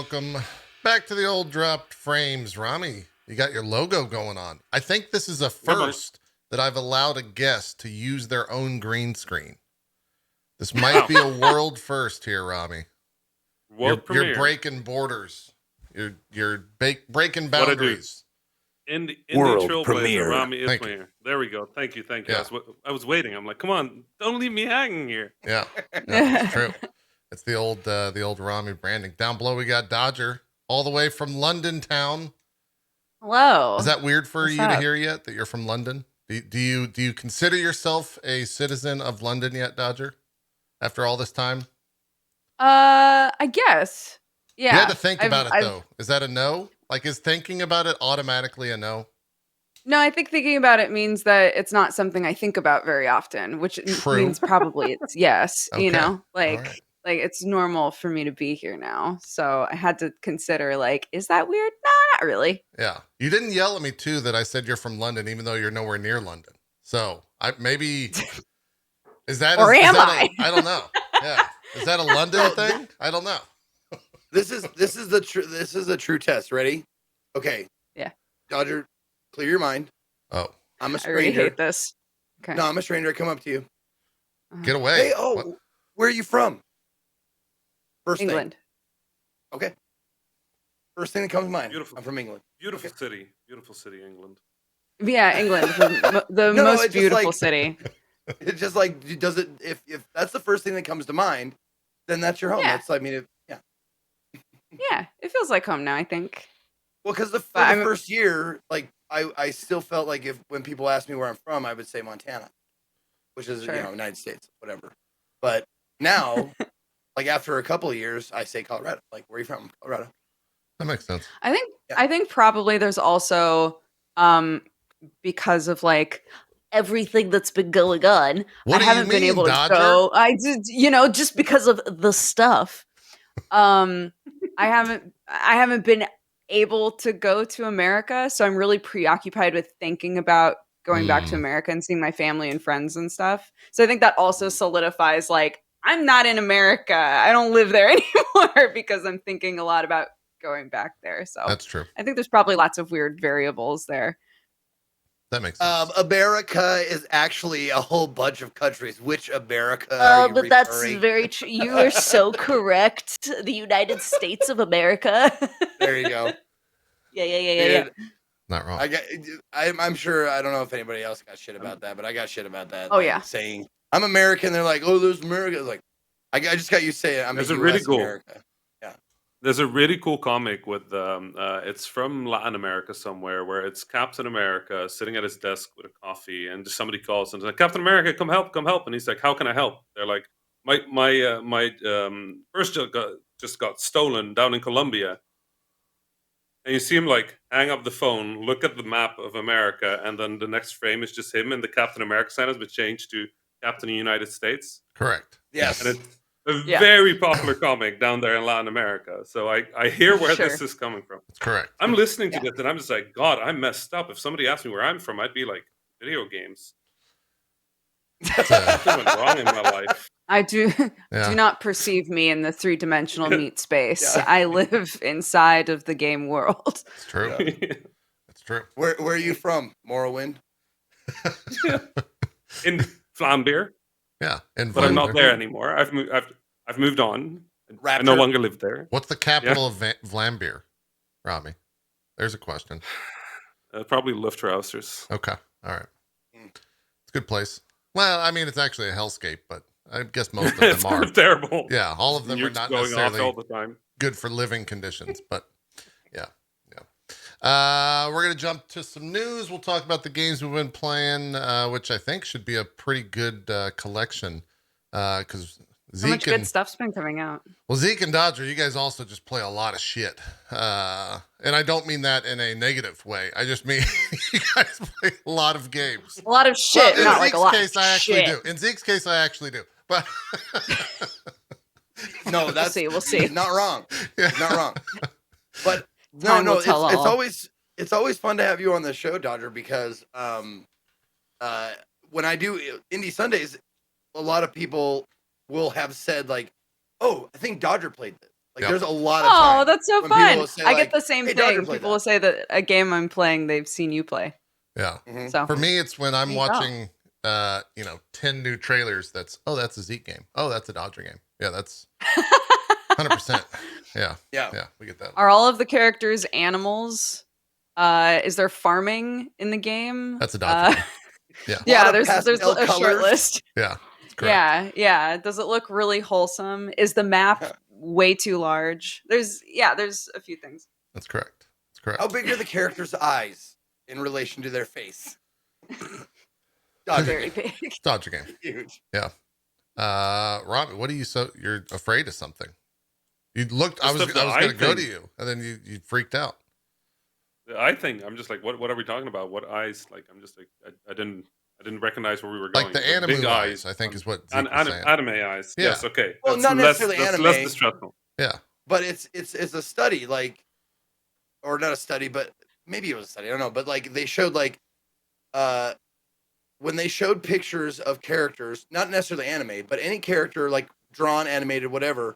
welcome back to the old dropped frames. Rami, you got your logo going on. I think this is a first that I've allowed a guest to use their own green screen. This might be a world first here, Rami. You're breaking borders. You're breaking boundaries. In the World Trailblazer, premiere. Rami is premiere. There we go. Thank you. Yeah. I was waiting. I'm like, come on, don't leave me hanging here. Yeah, that's true. It's the old Rami branding. Down below, we got Dodger, all the way from London town. Hello. Is that weird for What's you up? to hear yet that you're from London? Do you consider yourself a citizen of London yet, Dodger? After all this time? I guess. Yeah. You had to think about it though. Is that a no? Like, is thinking about it automatically a no? No, I think thinking about it means that it's not something I think about very often, which means probably it's yes. Okay. You know, Right. like it's normal for me to be here now. So I had to consider, like, is that weird? No, not really. Yeah. You didn't yell at me too that I said you're from London, even though you're nowhere near London. So maybe is that Or am I don't know. Yeah. Is that a London thing? I don't know. This is a true test. Ready? Okay. Yeah. Dodger, clear your mind. Oh, I'm a I stranger. really hate this. Okay. No, I'm a stranger. I come up to you. get away. Hey, What? where are you from? First England. thing. Okay. First thing that comes to mind. Beautiful. I'm from England. Beautiful city, England. Yeah, England, the No, most it's just beautiful like- city. It's just like, does it? If that's the first thing that comes to mind, then that's your home. Yeah. That's I mean, yeah. Yeah, it feels like home now, I think. Well, because the first year, like I still felt like when people asked me where I'm from, I would say Montana, which is Sure. United States, whatever. But now, like after a couple of years, I say Colorado. Like, where are you from? Colorado. That makes sense. I think probably there's also because of like everything that's been going on. What I do haven't you been mean, able Dodger? to go. I just just because of the stuff. I haven't been able to go to America, so I'm really preoccupied with thinking about going back to America and seeing my family and friends and stuff. So I think that also solidifies like I'm not in America. I don't live there anymore because I'm thinking a lot about going back there. So That's true. I think there's probably lots of weird variables there. That makes sense. America is actually a whole bunch of countries. Which America? Are you But that's referring- very true. You are so correct. The United States of America. There you go. Yeah. Dude, Not wrong. I'm sure. I don't know if anybody else got shit about that, but I got shit about that. Oh, like, yeah. saying I'm American. They're like, oh, there's America. It's like, I just got you saying I'm There's a a really US cool- America. There's a really cool comic with it's from Latin America somewhere where it's Captain America sitting at his desk with a coffee and just somebody calls and is like, Captain America, come help, and he's like, how can I help? They're like, my first jet just got stolen down in Colombia. And you see him like hang up the phone, look at the map of America, and then the next frame is just him and the Captain America sign has been changed to Captain of the United States. Correct. Yes. And it's a Yeah. very popular comic down there in Latin America. So I hear where Sure. this is coming from. That's correct. I'm listening to this and I'm just like, God, I'm messed up. If somebody asked me where I'm from, I'd be like, video games. Something went wrong in my life. I do Yeah. do not perceive me in the three-dimensional meat space. Yeah. I live inside of the game world. It's true. Yeah. It's true. Where are you from? Morrowind. In Flambeer, Yeah. And but I'm not Vlambeer. there anymore. I've moved on. I Raptor. no longer live there. What's the capital of Vlambeer, Rami? There's a question. Probably Luftrausers. Okay. All right. Mm. It's a good place. Well, I mean, it's actually a hellscape, but I guess most of It's them kind are. of terrible. Yeah, all of them are Nukes not going off necessarily all the time. good for living conditions, but yeah. We're going to jump to some news. We'll talk about the games we've been playing, which I think should be a pretty good collection because So much Zeke good and, stuff's been coming out. well, Zeke and Dodger, you guys also just play a lot of shit. And I don't mean that in a negative way. I just mean you guys play a lot of games. A lot of shit, In not like Zeke's a lot case, of I actually shit. do. In Zeke's case, I actually do. But No, that's We'll see. Not wrong. yeah. Not wrong. But Time no, will tell it's all. always fun to have you on the show, Dodger, because when I do Indie Sundays, a lot of people will have said like, "Oh, I think Dodger played this." Like Yep. there's a lot of Oh, time that's so when people fun. will say, I like, get the same "Hey, Dodger, thing. play People that." will say that a game I'm playing, they've seen you play. Yeah. Mhm. So For me, it's when I'm There you go. watching, 10 new trailers. That's a Zeke game. Oh, that's a Dodger game. Yeah, that's 100%. Yeah. Yeah. Yeah, we get that. Are all of the characters animals? Is there farming in the game? That's a Dodger game. Yeah. Lot Yeah, of there's pastel a short colors. list. Yeah. That's correct. Yeah. Does it look really wholesome? Is the map way too large? There's a few things. That's correct. That's correct. How big are the characters' eyes in relation to their face? Dodger Very game. big. Dodger game. Huge. Yeah. Robbie, what are you you're afraid of something? You looked, I was Just the going to eye go to thing. you and then you freaked out. I think I'm just like, what are we talking about? What eyes? Like, I'm just like, I didn't recognize where we were going. Like the But anime big eyes, I think is what Zeke was saying. Anime eyes. Yeah. Yes. Okay. Well, not necessarily that's anime. less distressful. Yeah. But it's a study, like, or not a study, but maybe it was a study. I don't know. But like they showed when they showed pictures of characters, not necessarily anime, but any character like drawn, animated, whatever,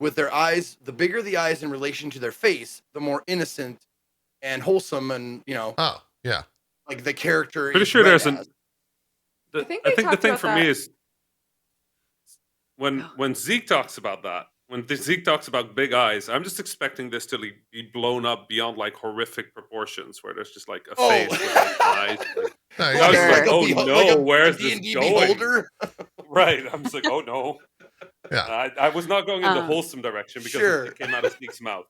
with their eyes, the bigger the eyes in relation to their face, the more innocent and wholesome, and Oh, yeah. like the character. Pretty is sure read there's as. I think I they think the talked thing about for that. me is when Zeke talks about that, when Zeke talks about big eyes, I'm just expecting this to be blown up beyond like horrific proportions, where there's just like a Oh. face with like eyes. No, I he's was just Sure. like, oh Like no, a where's D&D this going? beholder. Right. I'm just like, oh no. Yeah. I was not going in the Um, wholesome direction because Sure. it came out of Zeke's mouth.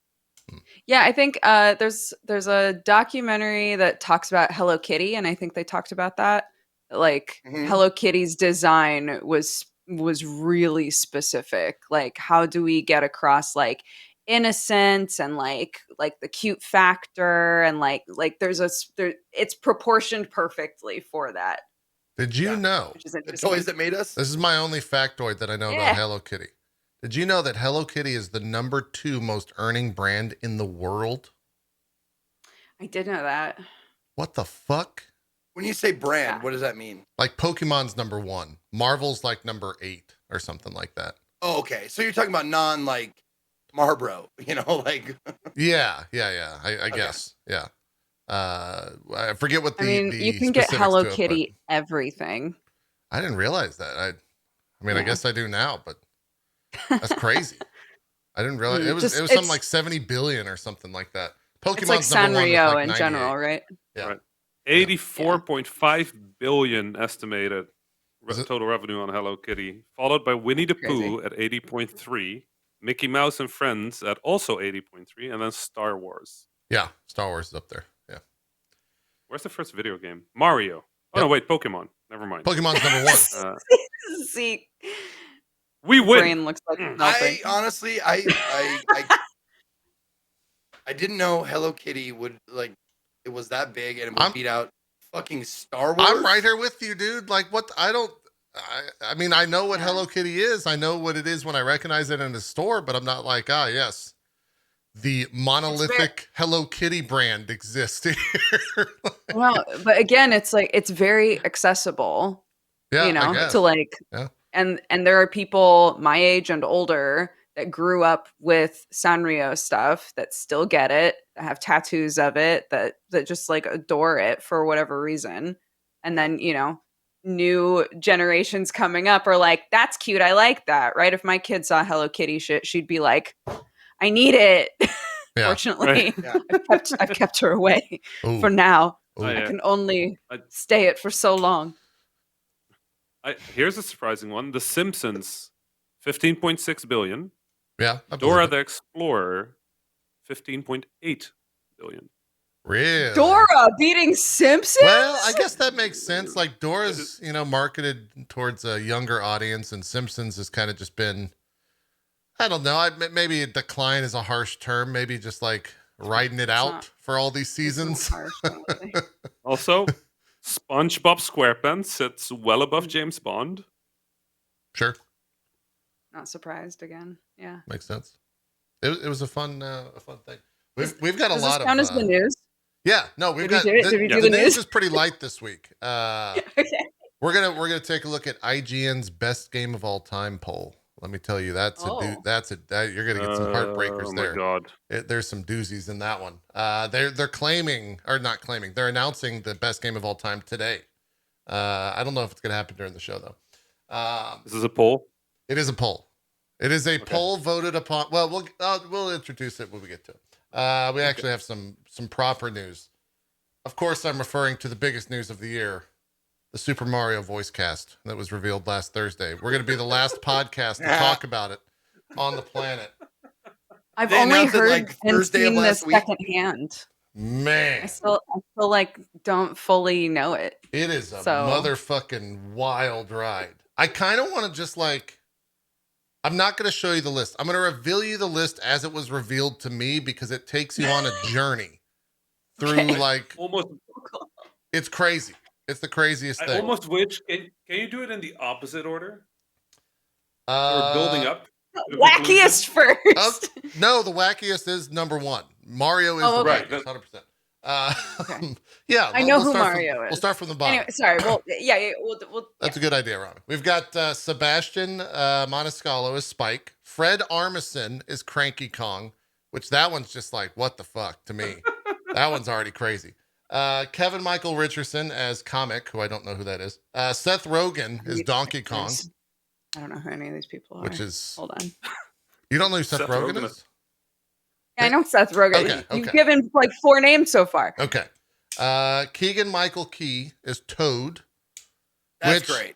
Yeah, I think there's a documentary that talks about Hello Kitty, and I think they talked about that. Like Mhm. Hello Kitty's design was really specific. Like, how do we get across like innocence and like the cute factor, and like it's proportioned perfectly for that, Did you Yeah. know? which is The interesting. toys that made us. This is my only factoid that I know Yeah. about Hello Kitty. Did you know that Hello Kitty is the number 2 most earning brand in the world? I did know that. What the fuck? When you say brand, Yeah. what does that mean? Like Pokemon's number 1. Marvel's like number 8 or something like that. Oh, okay. So you're talking about non like Marlboro, like Yeah. I guess. Yeah. I forget what the I mean, the you can get specifics Hello to it, but Kitty everything. I didn't realize that. I mean, I Yeah. guess I do now, but that's crazy. I didn't realize it was Just- something it's- like 70 billion or something like that. Pokemon's It's like number 1 with Sanrio like in 98. general, right? Yeah. Right. 84.5 billion estimated Is it? total revenue on Hello Kitty, followed by Winnie the Crazy. Pooh at 80.3, Mickey Mouse and Friends at also 80.3, and then Star Wars. Yeah, Star Wars is up there. Yeah. Where's the first video game? Mario. Oh no, wait, Pokemon. Never mind. Pokemon's number 1. See, We win. brain looks like nothing. I honestly, I didn't know Hello Kitty would it was that big and it would beat out fucking Star Wars. I'm right here with you, dude. Like, what? I mean, I know what Hello Kitty is. I know what it is when I recognize it in the store, but I'm not like, yes, the monolithic Hello Kitty brand exists here. Well, but again, it's like it's very accessible, Yeah, you I know, guess. to like, Yeah. and there are people my age and older that grew up with Sanrio stuff that still get it, that have tattoos of it, that just like adore it for whatever reason. And then, new generations coming up are like, that's cute. I like that. Right. If my kid saw Hello Kitty shit, she'd be like, I need it. Yeah. Fortunately, Yeah. I've kept her away Ooh, for now. ooh. I can only I- stay it for so long. Here's a surprising one: The Simpsons, 15.6 billion. Yeah. I believe Dora it. the Explorer, 15.8 billion. Really? Dora beating Simpsons? Well, I guess that makes sense. Like Dora's, marketed towards a younger audience, and Simpsons has kind of just been, I don't know. Maybe a decline is a harsh term. Maybe just like riding it out not- for all these It's not seasons. harsh, honestly. Also, SpongeBob SquarePants sits well above James Bond. Sure, Not surprised again. Yeah. makes sense. It was a fun thing. We've got a Does lot this of count as the news? Yeah, no, we've Did we got do it? Did we do the the news news? is pretty light this week. Okay. We're gonna take a look at IGN's best game of all time poll. Let me tell you, that's Oh. you're gonna get some heartbreakers Oh my there. god. There's some doozies in that one. They're claiming, or not claiming, they're announcing the best game of all time today. I don't know if it's gonna happen during the show though. This is a poll. It is a poll. It is a poll voted upon. Well, we'll introduce it when we get to it. We actually have some proper news. Of course, I'm referring to the biggest news of the year, the Super Mario voice cast that was revealed last Thursday. We're going to be the last podcast to talk about it on the planet. I've They only announced it, heard like, and Thursday of seen this last week. secondhand. Man, I still like don't fully know it. it is a So- motherfucking wild ride. I kind of want to just like, I'm not going to show you the list. I'm going to reveal you the list as it was revealed to me because it takes you on a journey through like, Almost. it's crazy. It's the craziest I thing. almost wish. Can you do it in the opposite order? We're building up. to Wackiest first. No, the wackiest is number one. Mario is Oh, the okay. wackiest, 100%. Okay. Yeah, I know we'll who start Mario is. We'll start from the bottom. Anyway, sorry. Well, yeah. We'll That's a good idea, Rami. We've got Sebastian Maniscalco as Spike. Fred Armisen is Cranky Kong, which that one's just like, what the fuck to me. That one's already crazy. Kevin Michael Richardson as Comic, who I don't know who that is. Seth Rogen is Donkey Kong, I don't know who any of these people are. which is... Hold on. You don't know who Seth Seth Rogen Rogen is? Yeah, I know Seth Rogen. Okay, You've okay. given like 4 names so far. Okay. Keegan Michael Key is Toad. That's Which- great.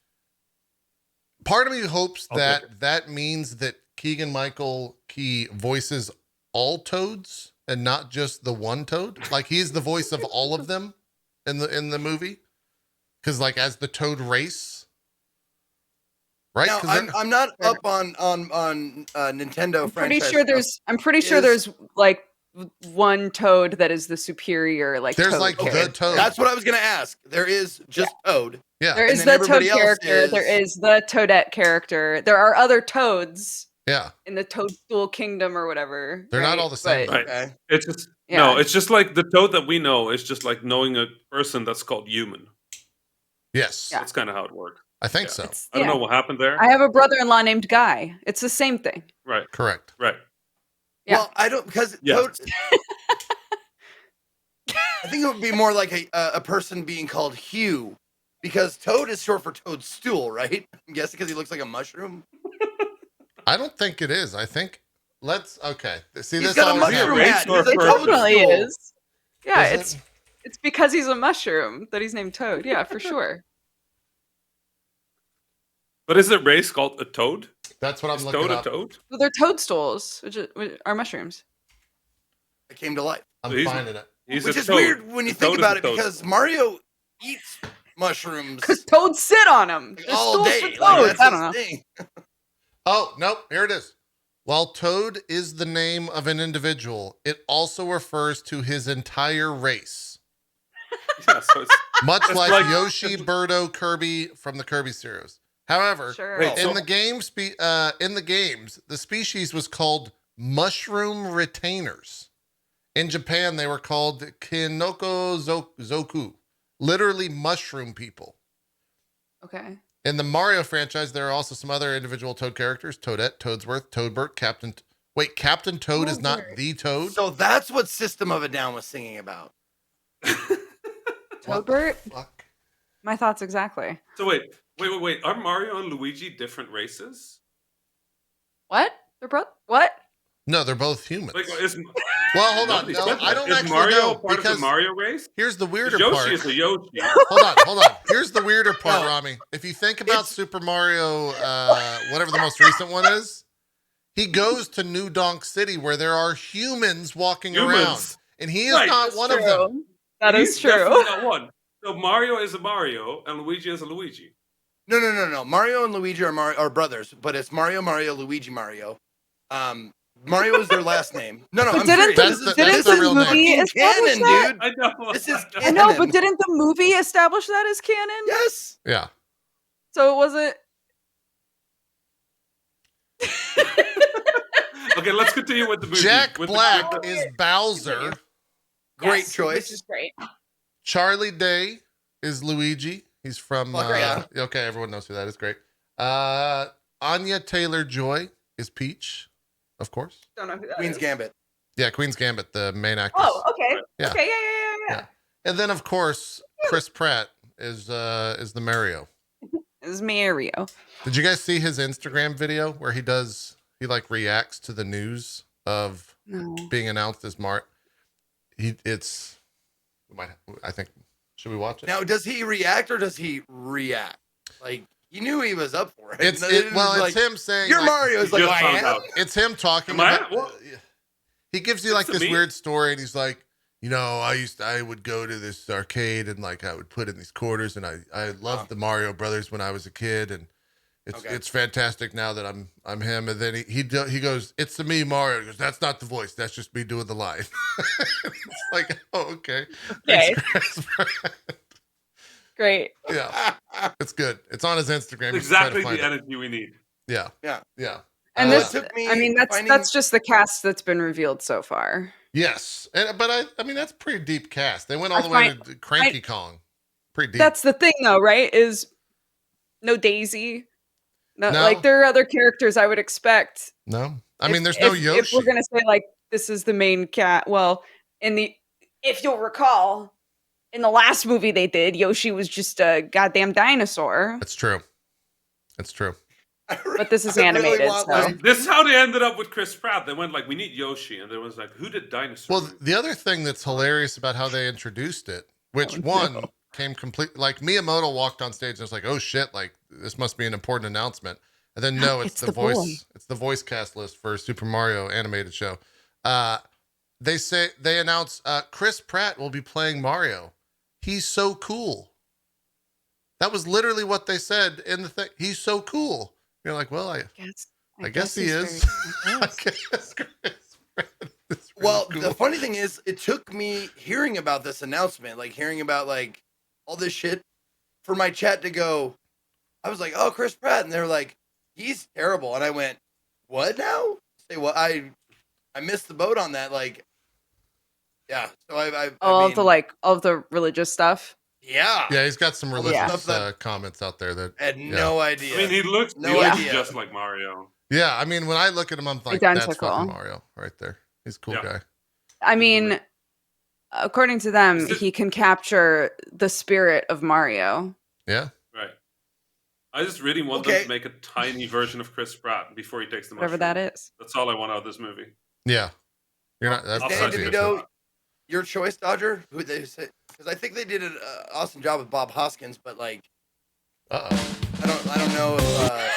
Part of me hopes I'll take that means that Keegan Michael Key voices all Toads and not just the one Toad. Like he's the voice of all of them in the movie. Because like as the Toad race, right? Now, 'Cause they're- I'm not up on Nintendo I'm pretty franchise sure stuff. there's like one Toad that is the superior like There's Toad like the character. Toad. That's what I was gonna ask. There is just Toad. Yeah. There And is then the Toad everybody else character. There is- is the Toadette character. There are other Toads Yeah. in the Toadstool Kingdom or whatever. They're not right? all the same, But- though. Right. Okay. It's just Yeah. no. It's just like the Toad that we know is just like knowing a person that's called human. Yes. Yeah. That's kind of how it works. I think Yeah. so. It's- I don't yeah. know what happened there. I have a brother-in-law named Guy. It's the same thing. Right. Correct. Right. Yeah. Well, I don't because Yeah. Toad. I think it would be more like a person being called Hugh, because Toad is short for toadstool, right? I'm guessing because he looks like a mushroom. I don't think it is. I think okay. See, He's this got a always mushroom race happens. hat. or He's a a toadstool. Definitely is. Yeah, Is it? it's because he's a mushroom that he's named Toad. Yeah, for sure. But is the race called a toad? That's what I'm Is looking toad up. a toad? Well, they're toadstools, which are mushrooms. It came to life, I'm He's- finding it. He's which a is toad. weird when you A think toad is about a it, toad. because Mario eats mushrooms Because toads sit on them. They're all stools day. for Like, toads. that's I don't know. his thing. Oh, nope. Here it is. While Toad is the name of an individual, it also refers to his entire race. Yeah, so it's, Much It's like, like- Yoshi, Birdo, Kirby from the Kirby series. However, Sure. Wait, in so- the games, the species was called mushroom retainers. In Japan, they were called Kinoko Zoku, literally mushroom people. Okay. In the Mario franchise, there are also some other individual Toad characters: Toadette, Toadsworth, Toadbert, Captain. Wait, Captain Toad is not Toadbert. the Toad. So that's what System of a Down was singing about. What Toadbert? the fuck? My thoughts exactly. so wait. Are Mario and Luigi different races? What? They're what? No, they're both humans. Like, is, Well, hold on. nobody No, said I that. don't Is actually Mario know part of because the Mario race? here's the weirder Yoshi part. is a Yoshi. Hold on. Here's the weirder part, No. Rami. If you think about It's- Super Mario, whatever the most recent one is, he goes to New Donk City where there are humans walking around, Humans. and he is Right, not that's one of them. That is He's true. definitely not one. So Mario is a Mario and Luigi is a Luigi. No. Mario and Luigi are brothers, but it's Mario, Luigi, Mario. Mario is their last name. No, But I'm didn't serious. the, That's didn't the the real movie name. establish Canon, that? dude. I know. This is I know, but canon. didn't the movie establish that as canon? Yes. Yeah. So it wasn't. Okay, let's continue with the movie. Jack with Black The, is Bowser. Great Yes, choice. Which is great. Charlie Day is Luigi. He's from. Fuck yeah. Okay, everyone knows who that is. Great. Anya Taylor-Joy is Peach, of course. Don't know who that Queen's is. Gambit. Yeah, Queen's Gambit, the main actress. Oh, okay. Yeah. Okay, yeah. Yeah. And then, of course, Chris Pratt is the Mario. It's Mario. Did you guys see his Instagram video where he like reacts to the news of No. being announced as I think, should we watch it? Now, does he react or does he react? Like, he knew he was up for it. It's like, him saying you're like, Mario. It's He like, just I found am. out. It's him talking Am I? about. What? He gives you like It's this me. weird story, and he's like, I would go to this arcade and like I would put in these quarters, and I loved the Mario Brothers when I was a kid, and it's fantastic now that I'm him. And then he goes, it's the me Mario. He goes, that's not the voice, that's just me doing the line. It's like, oh, okay. Okay. Thanks, Chris. Great. Yeah, it's good. It's on his Instagram. You It's should try to exactly find the it. energy we need. Yeah. Yeah. Yeah. And Well, this, it took me I mean, finding- that's just the cast that's been revealed so far. Yes, but I mean that's pretty deep cast. They went all I the way find- to Cranky Kong. Pretty deep. That's the thing, though, right? Is no Daisy. No, No. like there are other characters I would expect. No, I mean there's no Yoshi. If we're gonna say like this is the main cat, well, if you'll recall, in the last movie they did, Yoshi was just a goddamn dinosaur. It's true. It's true. But this is I really animated, want, so- like, This is how they ended up with Chris Pratt. They went like, we need Yoshi, and there was like, who did dinosaur? Well, the other thing that's hilarious about how they introduced it, which came complete, like Miyamoto walked on stage and was like, "Oh shit! Like this must be an important announcement." And then no, it's the voice. boy. It's the voice cast list for Super Mario animated show. They announce Chris Pratt will be playing Mario. He's so cool. That was literally what they said in the thing. He's so cool. You're like, well, I guess he he's is. very- I I guess. guess Chris Pratt is really Well, cool. the funny thing is, it took me hearing about this announcement, like hearing about like all this shit, for my chat to go. I was like, "Oh, Chris Pratt," and they're like, "He's terrible," and I went, "What now?" Say what? I missed the boat on that. Like, yeah. So I all mean, of the religious stuff. yeah, Yeah, he's got some religious Stuff that- comments out there that. I had no idea. I mean, he looks No idea. just like Mario. Yeah, I mean, when I look at him, I'm like, that's Identical. fucking Mario right there. He's a cool Yeah. guy. I mean, according to them, Is it- he can capture the spirit of Mario. Yeah. Right. I just really want Okay. them to make a tiny version of Chris Pratt before he takes the Whatever mushroom. that is. That's all I want out of this movie. Yeah. You're not. That's I'll Dan send that'd you be a DeVito, show. your choice, Dodger. Who they say? Because I think they did an awesome job with Bob Hoskins, but like, Uh-oh. I don't know if.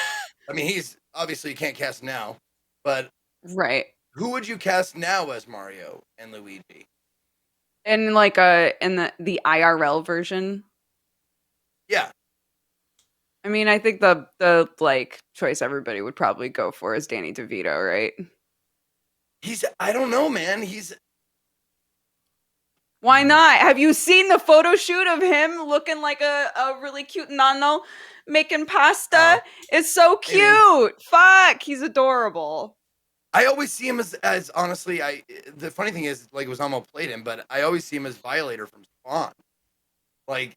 I mean, he's obviously you can't cast now, but Right. who would you cast now as Mario and Luigi? And like in the IRL version. Yeah, I mean, I think the like choice everybody would probably go for is Danny DeVito, right? I don't know, man. He's Why not? Have you seen the photo shoot of him looking like a really cute nano making pasta? It's so maybe. cute. Fuck, he's adorable. I always see him as honestly. The funny thing is, like, Osama played him, but I always see him as Violator from Spawn. Like,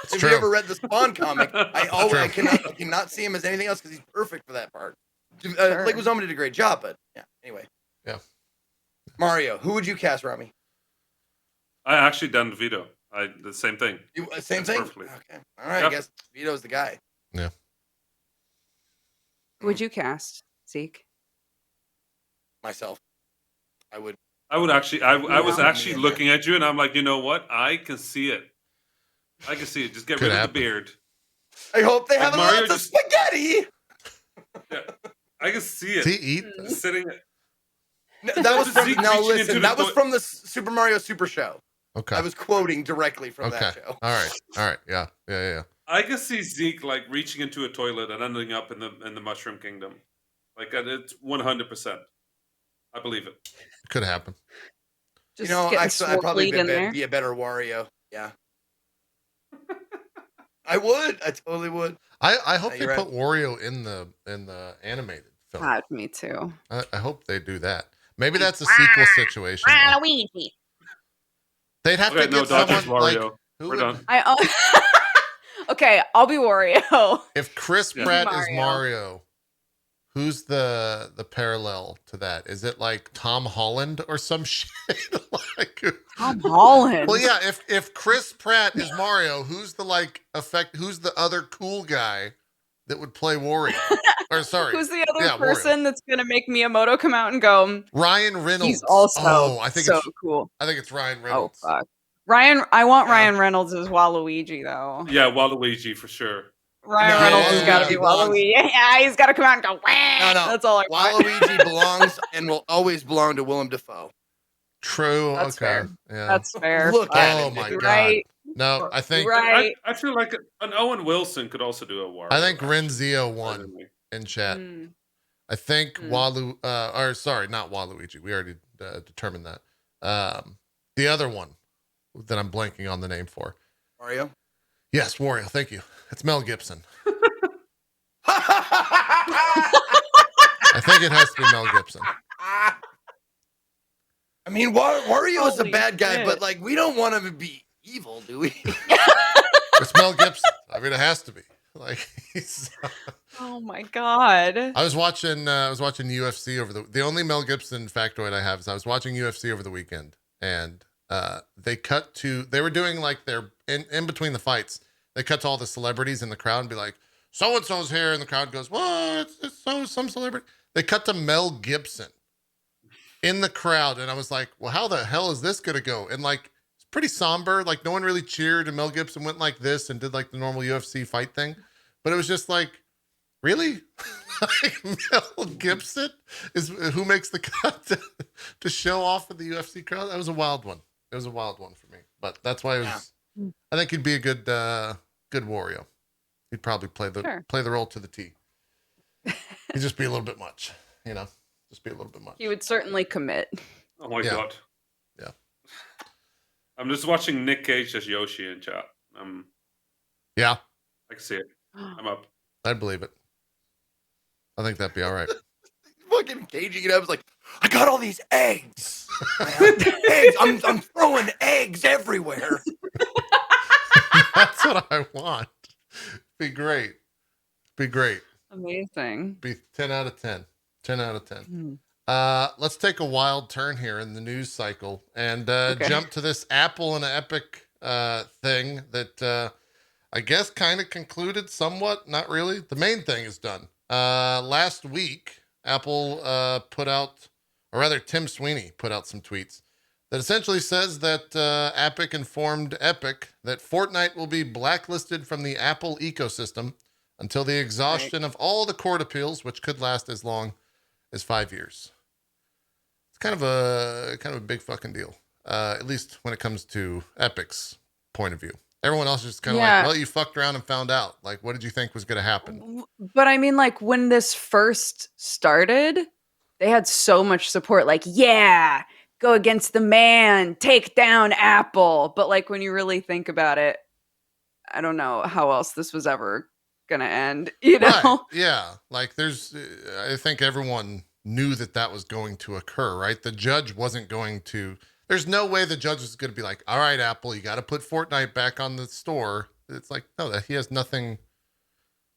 It's if true. you ever read the Spawn comic, I True. cannot see him as anything else because he's perfect for that part. Sure. Like Osama did a great job, but yeah. Anyway, Yeah. Mario, who would you cast, Rami? I actually done Vito. The same thing. You, same That's thing. perfectly. Okay, all right. I Yep. guess Vito's the guy. Who would you cast, Zeke? Myself, I would. I would actually. I was Yeah. actually looking at you, and I'm like, you know what? I can see it. I can see it. Just get Could rid happen. of the beard. I hope they Like have Mario lots of just- spaghetti. Yeah, I can see Does it. he eat? Sitting. No, that was from, Zeke now reaching listen. into That the was from the Super Mario Super Show. Okay. I was quoting directly from Okay. that show. All right. All right. Yeah. I can see Zeke like reaching into a toilet and ending up in the Mushroom Kingdom. Like it's 100%. I believe it. It could happen. Just You know, getting actually, I'd probably swirlied in there. be a better Wario. Yeah. I would. I totally would. I hope Yeah, they you're put Wario in the animated film. God, me too. I hope they do that. Maybe that's a sequel situation. though. Luigi. They'd have Okay, to no, get Dodger's someone like Wario. who We're would, done. Okay, I'll be Wario. If Chris Yeah. Pratt is Mario. Mario, who's the parallel to that? Is it like Tom Holland or some shit? Like, Tom Holland. well, yeah. If Chris Pratt is Mario, who's Who's the other cool guy that would play Wario? Or sorry, Who's the other yeah, person that's gonna make Miyamoto come out and go? Ryan Reynolds. He's also I think so it's cool. Ryan Oh Reynolds. fuck, I want Yeah. Ryan Reynolds as Waluigi though. Yeah, Waluigi for sure. Ryan No, Reynolds has got to Waluigi be belongs- Waluigi. Yeah, he's got to come out and go. Wah! No. That's all I want. Waluigi belongs and will always belong to Willem Dafoe. True. That's okay. fair. Yeah. That's fair. Look at Oh it. my You're god. right. No, I think Right. I feel like an Owen Wilson could also do a Wario. I think actually. Renzio I won don't know. in chat. Mm. I think Mm. or sorry, not Waluigi. We already determined that. The other one that I'm blanking on the name for. Mario. Yes, Wario. Thank you. It's Mel Gibson. I think it has to be Mel Gibson. I mean, Wario is a Holy bad guy, shit. but like, we don't want him to be evil, do we? It's Mel Gibson. I mean, it has to be. Like he's. Oh my god. I was watching UFC over the only Mel Gibson factoid I have is I was watching UFC over the weekend, and they were doing like their in between the fights, they cut to all the celebrities in the crowd and be like, so and so's here, and the crowd goes, well, it's some celebrity. They cut to Mel Gibson in the crowd, and I was like, well, how the hell is this gonna go? And like it's pretty somber, like no one really cheered, and Mel Gibson went like this and did like the normal UFC fight thing, but it was just like, really? Like Mel Gibson is who makes the cut to show off for the UFC crowd? That was a wild one. It was a wild one for me. But that's why it was I think he'd be a good Wario. He'd probably play the role to the T. He'd just be a little bit much, you know. Just be a little bit much. He would certainly commit. Oh my Yeah. god. Yeah. I'm just watching Nick Cage as Yoshi in chat. Yeah, I can see it. I'm up. I'd believe it. I think that'd be all right. Fucking caging it up. It's like, I got all these eggs. Man. Eggs. I'm throwing eggs everywhere. That's what I want. Be great. Be great. Amazing. Be 10 out of 10. 10 out of 10. Mm. Let's take a wild turn here in the news cycle and Okay. jump to this Apple and Epic thing that I guess kind of concluded somewhat. Not really. The main thing is done. Last week, Apple put out, or rather Tim Sweeney put out some tweets that essentially says that Epic informed Epic that Fortnite will be blacklisted from the Apple ecosystem until the exhaustion of all the court appeals, which could last as long as 5 years. It's kind of a big fucking deal, at least when it comes to Epic's point of view. Everyone else is just kind of Yeah. like, well, you fucked around and found out. Like, what did you think was going to happen? But I mean, like when this first started, they had so much support. Like, yeah, go against the man, take down Apple. But like when you really think about it, I don't know how else this was ever gonna end. You know? Right. Yeah. Like I think everyone knew that was going to occur, right? The judge wasn't going to, there's no way the judge is going to be like, all right, Apple, you got to put Fortnite back on the store. It's like, no, that he has nothing.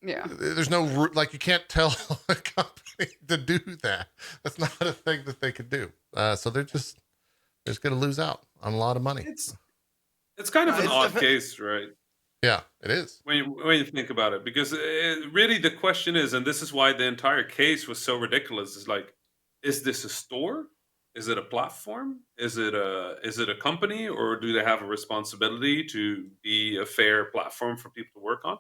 Yeah. There's no, like, you can't tell a company to do that. That's not a thing that they could do. So they're just going to lose out on a lot of money. It's kind of an It's odd defi- case, right? Yeah, it is. When you think about it, because really the question is, and this is why the entire case was so ridiculous, is like, is this a store? Is it a platform? Is it a company, or do they have a responsibility to be a fair platform for people to work on?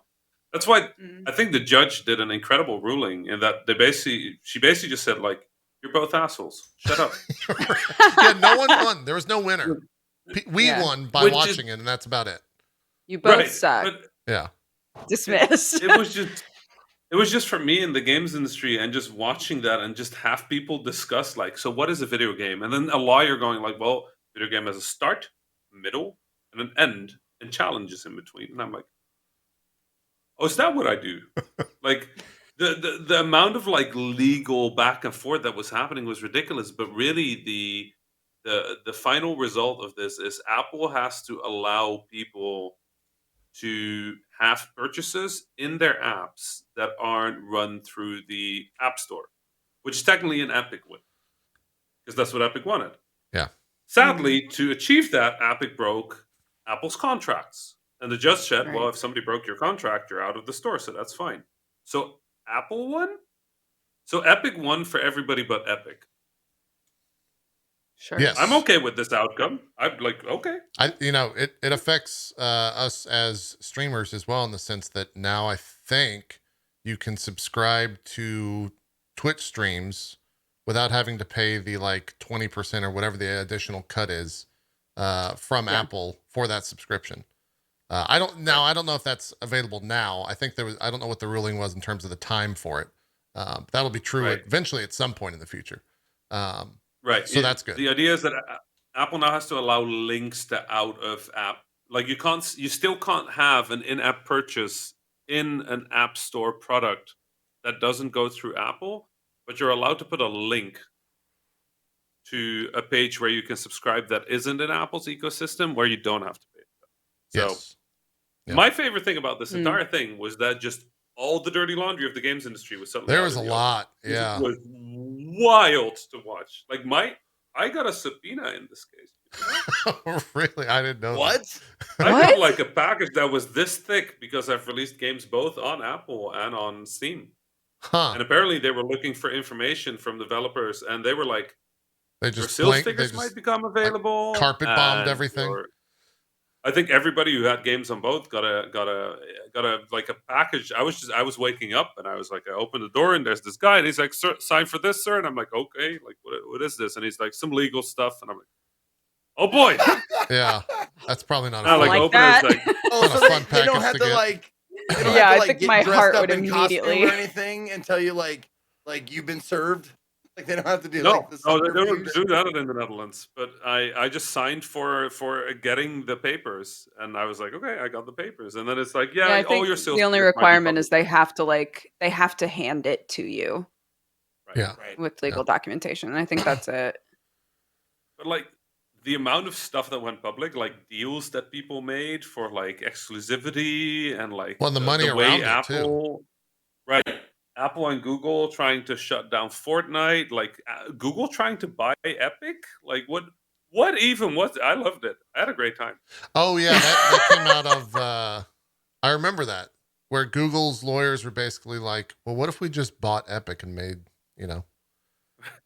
That's why I think the judge did an incredible ruling in that she basically just said, like, you're both assholes. Shut up. Yeah, no one won. There was no winner. We Yeah. won by Which is- watching it, and that's about it. You both Right, suck. but Yeah. Dismissed. it was just for me in the games industry, and just watching that and just have people discuss, like, so what is a video game? And then a lawyer going like, well, video game has a start, middle, and an end, and challenges in between. And I'm like, oh, is that what I do? Like the amount of like legal back and forth that was happening was ridiculous. But really the final result of this is Apple has to allow people to have purchases in their apps that aren't run through the App Store, which is technically an Epic win, because that's what Epic wanted. Yeah. Sadly, to achieve that, Epic broke Apple's contracts. And the judge said, well, Right. if somebody broke your contract, you're out of the store, so that's fine. So Apple won? So Epic won for everybody but Epic. Sure. Yes. I'm okay with this outcome. I'm like, okay. It affects us as streamers as well, in the sense that now I think you can subscribe to Twitch streams without having to pay the 20% or whatever the additional cut is from Apple for that subscription. I don't know if that's available now. I think I don't know what the ruling was in terms of the time for it. That'll be true eventually at some point in the future. Right. So that's good. The idea is that Apple now has to allow links to out of app. Like you still can't have an in-app purchase in an App Store product that doesn't go through Apple, but you're allowed to put a link to a page where you can subscribe that isn't in Apple's ecosystem, where you don't have to pay. So my favorite thing about this entire thing was that just all the dirty laundry of the games industry was suddenly there was a lot. It was wild to watch. Like I got a subpoena in this case. Really? I didn't know What? I got like a package that was this thick because I've released games both on Apple and on Steam. Huh. And apparently they were looking for information from developers, and they were like, they your just sales figures might become available. Carpet bombed everything. I think everybody who had games on both got a like a package. I was waking up and I was like, I opened the door and there's this guy and he's like, sir, sign for this, sir. And I'm like, okay, like what is this? And he's like, some legal stuff. And I'm like, oh boy. Yeah, that's probably not a I fun, like open that. it. It's like, Oh, so they don't have to get. like. They don't Yeah, have to, I think get my dressed heart up would in costume immediately- or anything until you like you've been served. Like they don't have to do no, like this. they don't do that in the Netherlands. But I just signed for getting the papers, and I was like, okay, I got the papers, and then it's like, Yeah, I all think your sales. the only figures might be requirement is public. they have to hand it to you Right. Yeah. Right. with legal documentation. And I think that's it. But like the amount of stuff that went public, like deals that people made for like exclusivity and like Well, the money way around it, Apple, right? Apple and Google trying to shut down Fortnite, like Google trying to buy Epic, like what even was? I loved it. I had a great time. Oh yeah, that came out of. I remember that, where Google's lawyers were basically like, "Well, what if we just bought Epic and made, what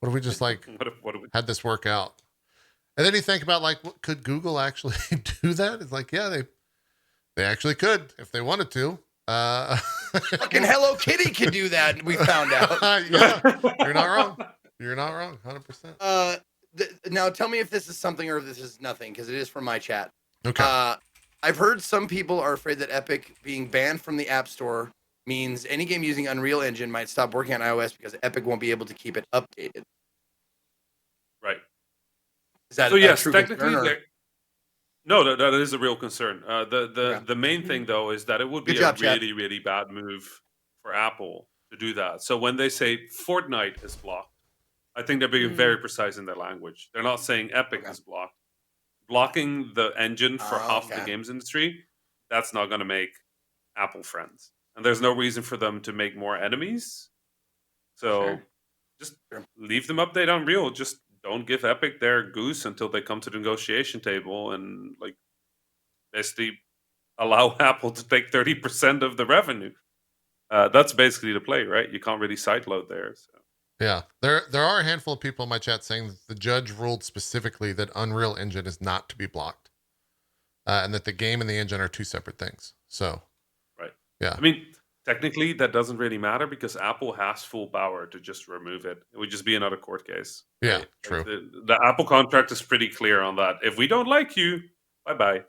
if we just like what if we, had this work out?" And then you think about like, could Google actually do that? It's like, yeah, they actually could if they wanted to. Fucking Hello Kitty can do that. We found out. Yeah, you're not wrong. You're not wrong. 100%. Now tell me if this is something or if this is nothing, because it is from my chat. Okay. I've heard some people are afraid that Epic being banned from the App Store means any game using Unreal Engine might stop working on iOS because Epic won't be able to keep it updated. right? Is that So a yes, true technically, concern, or- no, that is a real concern. The main thing though is that it would be Good job, a chat. really really bad move for Apple to do that. So when they say Fortnite is blocked, I think they're being very precise in their language. They're not saying Epic is blocked. Blocking the engine for half the games industry, that's not going to make Apple friends. And there's no reason for them to make more enemies. So just leave them update on Unreal. Just don't give Epic their goose until they come to the negotiation table and like basically allow Apple to take 30% of the revenue. That's basically the play, right? You can't really sideload there. So. Yeah, there are a handful of people in my chat saying that the judge ruled specifically that Unreal Engine is not to be blocked, and that the game and the engine are two separate things. So, right. Yeah. I mean, technically, that doesn't really matter because Apple has full power to just remove it. It would just be another court case. Yeah, Right? true. Like the Apple contract is pretty clear on that. If we don't like you, bye-bye.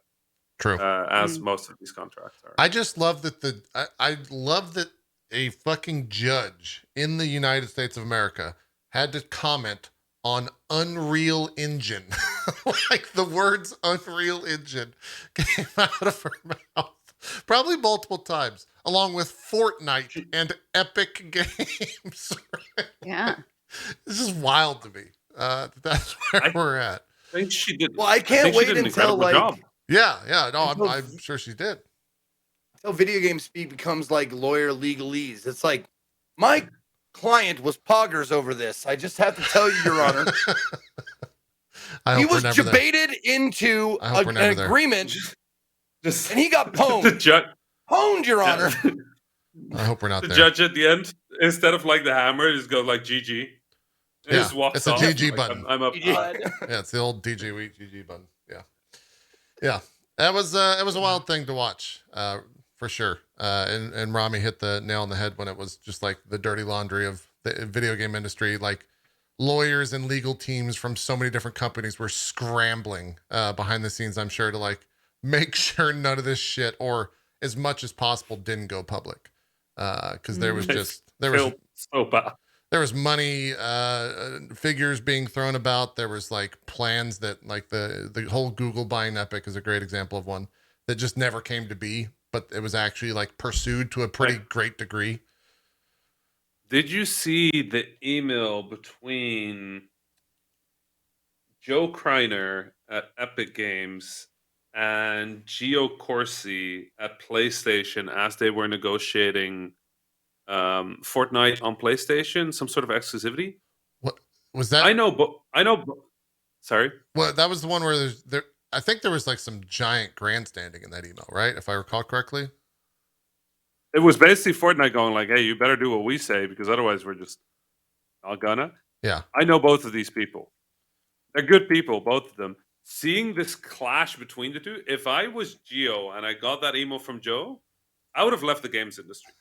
True. As most of these contracts are. I just love that I love that a fucking judge in the United States of America had to comment on Unreal Engine. Like the words Unreal Engine came out of her mouth probably multiple times, along with Fortnite and Epic Games. Yeah. This is wild to me. That's where we're at. I think she did. Well, I can't think she wait did an until incredible job. Yeah. No, I'm sure she did. until video game speak becomes like lawyer legalese. It's like my client was poggers over this. I just have to tell you, Your Honor. He was debated into an agreement, and he got pwned. Pwned, Your Honor. I hope we're not the there. Judge at the end, instead of like the hammer, just go like GG. Yeah, just walks it's a off. GG like, button. I'm up. Yeah, it's the old DG week GG button. Yeah. That was it was a wild thing to watch, for sure. And Rami hit the nail on the head when it was just like the dirty laundry of the video game industry. Like lawyers and legal teams from so many different companies were scrambling behind the scenes, I'm sure, to like make sure none of this shit, or as much as possible, didn't go public. Because there was so bad. There was money, figures being thrown about. There was like plans that like the whole Google buying Epic is a great example of one that just never came to be, but it was actually like pursued to a pretty great degree. Did you see the email between Joe Kreiner at Epic Games and Gio Corsi at PlayStation as they were negotiating Fortnite on PlayStation, some sort of exclusivity? What was that? I know. Sorry. Well, that was the one where I think there was like some giant grandstanding in that email, right? If I recall correctly. It was basically Fortnite going like, "Hey, you better do what we say because otherwise we're just not gonna." Yeah. I know both of these people. They're good people, both of them. Seeing this clash between the two, if I was Gio and I got that email from Joe, I would have left the games industry.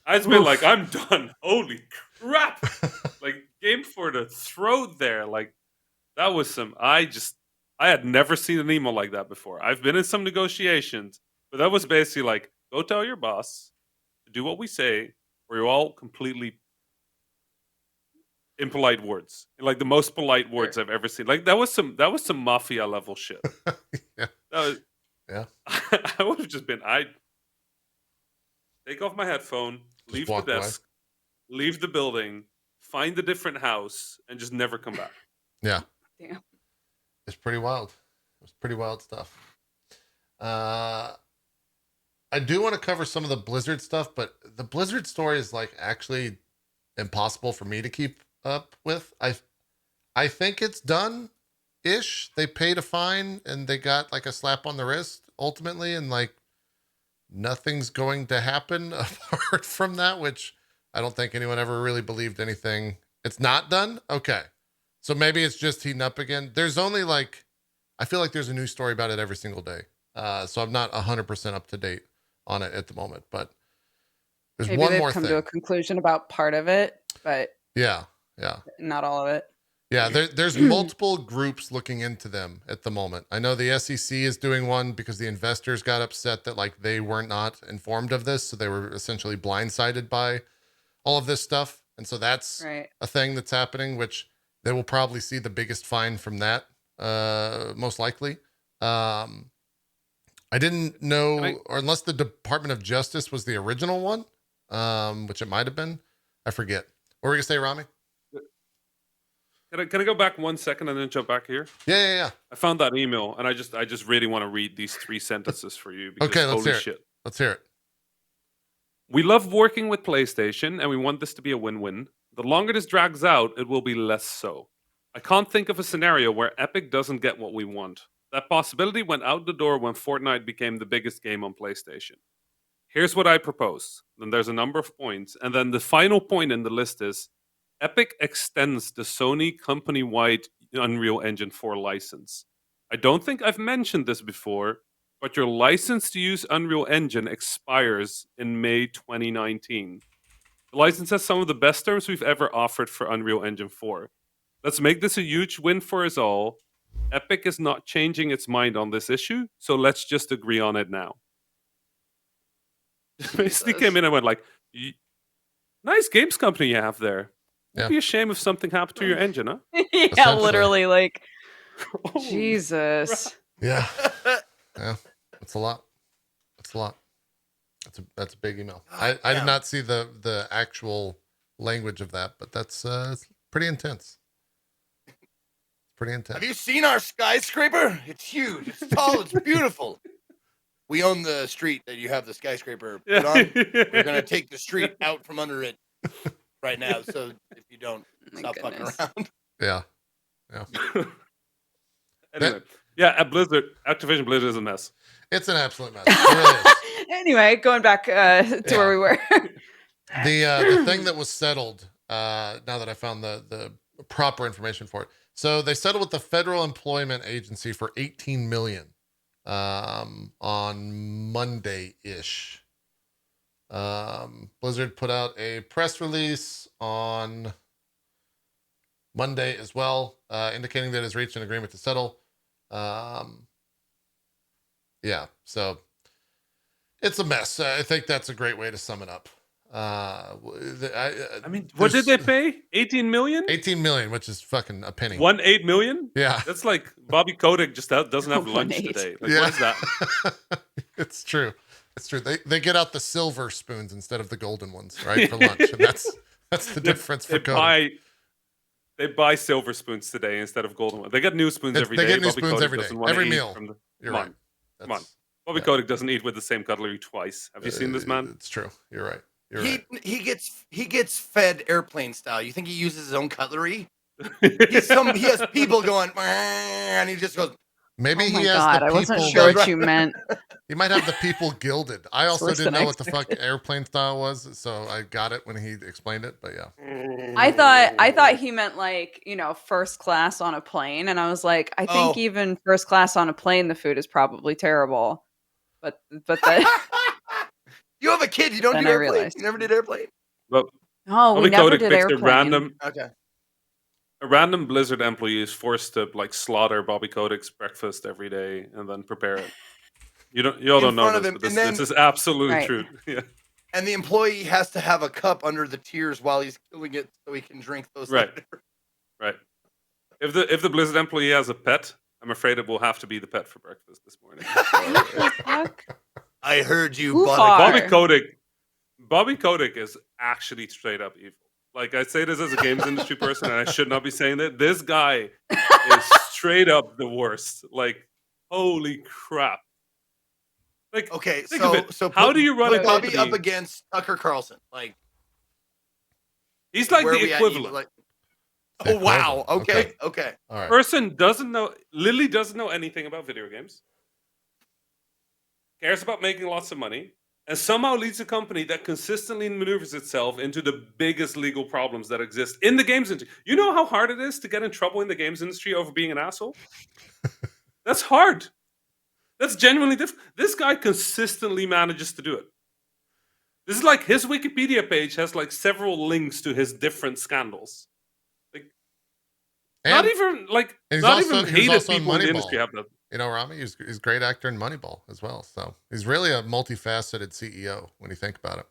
I'd been like, I'm done. Holy crap. Like, game for the throat there. Like, that was I had never seen an email like that before. I've been in some negotiations, but that was basically like, go tell your boss to do what we say, or you're all completely impolite words. Like the most polite words I've ever seen. Like that was some mafia level shit. Yeah. Yeah. I would have just been take off my headphone, leave the desk, leave the building, find a different house, and just never come back. Yeah. Damn. It's pretty wild. It's pretty wild stuff. I do want to cover some of the Blizzard stuff, but the Blizzard story is like actually impossible for me to keep up with. I think it's done-ish. They paid a fine and they got like a slap on the wrist ultimately, and like nothing's going to happen apart from that, which I don't think anyone ever really believed anything. It's not done? Okay. So maybe it's just heating up again. There's only like, I feel like there's a new story about it every single day. So I'm not 100% up to date on it at the moment, but there's maybe one more they've come thing. to a conclusion about part of it, but yeah, not all of it. Yeah, there's multiple groups looking into them at the moment. I know the SEC is doing one because the investors got upset that like they were not informed of this, so they were essentially blindsided by all of this stuff, and so that's a thing that's happening, which they will probably see the biggest fine from that, most likely. I didn't know, or unless the Department of Justice was the original one, which it might have been. I forget. What were you gonna say, Rami? Can I go back 1 second and then jump back here? Yeah. I found that email and I just really want to read these 3 sentences for you. Because okay, let's holy hear shit. it. Let's hear it. We love working with PlayStation and we want this to be a win-win. The longer this drags out, it will be less so. I can't think of a scenario where Epic doesn't get what we want. That possibility went out the door when Fortnite became the biggest game on PlayStation. Here's what I propose. Then there's a number of points. And then the final point in the list is Epic extends the Sony company-wide Unreal Engine 4 license. I don't think I've mentioned this before, but your license to use Unreal Engine expires in May 2019. The license has some of the best terms we've ever offered for Unreal Engine 4. Let's make this a huge win for us all. Epic is not changing its mind on this issue, so let's just agree on it now. Basically came in and went like, nice games company you have there. It'd be a shame if something happened to your engine, huh? Yeah, literally, like, Jesus. Yeah. That's a lot. That's a big email. I did not see the actual language of that, but that's it's pretty intense. Pretty intense. Have you seen our skyscraper? It's huge. It's tall. It's beautiful. we own the street that you have the skyscraper Yeah. put on. We're gonna take the street out from under it right now. So if you don't My stop fucking goodness. around. Yeah. Anyway, yeah, at Blizzard, Activision Blizzard is a mess. It's an absolute mess. It really is. Anyway, going back to where we were. The thing that was settled, now that I found the proper information for it. So they settled with the Federal Employment Agency for $18 million on Monday-ish. Blizzard put out a press release on Monday as well, indicating that it has reached an agreement to settle. Yeah, so it's a mess. I think that's a great way to sum it up. I mean, what did they pay? 18 million? 18 million, which is fucking a penny. 18 million? Yeah. That's like Bobby Kotick just doesn't have lunch 1.8. today. Like, Yeah. what is that? It's true. It's true. They get out the silver spoons instead of the golden ones, right, for lunch, and that's the difference for Kotick. They buy silver spoons today instead of golden ones. They get new spoons every day. They get new Bobby spoons Kotick every day, doesn't wanna every eat meal. from the- You're Come right. on. Come on. That's- Bobby yeah. Kotick doesn't eat with the same cutlery twice. Have you seen this man? It's true. You're right. You're He right. he gets fed airplane style. You think he uses his own cutlery? He has people going, and he just goes. Maybe Oh my he has God, the I people. wasn't sure what you meant. He might have the people gilded. I also worse didn't than know I what the fuck airplane style was, so I got it when he explained it. But yeah, I thought he meant like, first class on a plane, and I was like, I think Oh. even first class on a plane, the food is probably terrible. But You have a kid. You don't Then do I airplane. realized. You never did airplane. But oh, we Bobby never Kotick did picks airplane. Okay. a random Blizzard employee is forced to like slaughter Bobby Kotick's breakfast every day and then prepare it. You all don't know front of this, him, but this, and then- this is absolutely Right. true. Yeah. And the employee has to have a cup under the tears while he's killing it, so he can drink those. Right. later. Right. If the Blizzard employee has a pet, I'm afraid it will have to be the pet for breakfast this morning. Fuck? I heard you, Who bought far? a Bobby Kotick is actually straight up evil. Like, I say this as a games industry person, and I should not be saying that. This guy is straight up the worst. Like, holy crap. Like, Okay, think of so it. so How put- do you run put a Bobby company? up against Tucker Carlson? Like, He's like where the we at? equivalent. Like, The oh wow. equivalent, Okay. Okay. all right. Person literally doesn't know anything about video games, cares about making lots of money, and somehow leads a company that consistently maneuvers itself into the biggest legal problems that exist in the games industry. You know how hard it is to get in trouble in the games industry over being an asshole? That's hard. That's genuinely difficult. This guy consistently manages to do it. This is like his Wikipedia page has like several links to his different scandals. And, Not even like and he's not also- even he was hated also in people in the Moneyball. industry have that. Rami, he's a great actor in Moneyball as well. So he's really a multifaceted CEO when you think about it.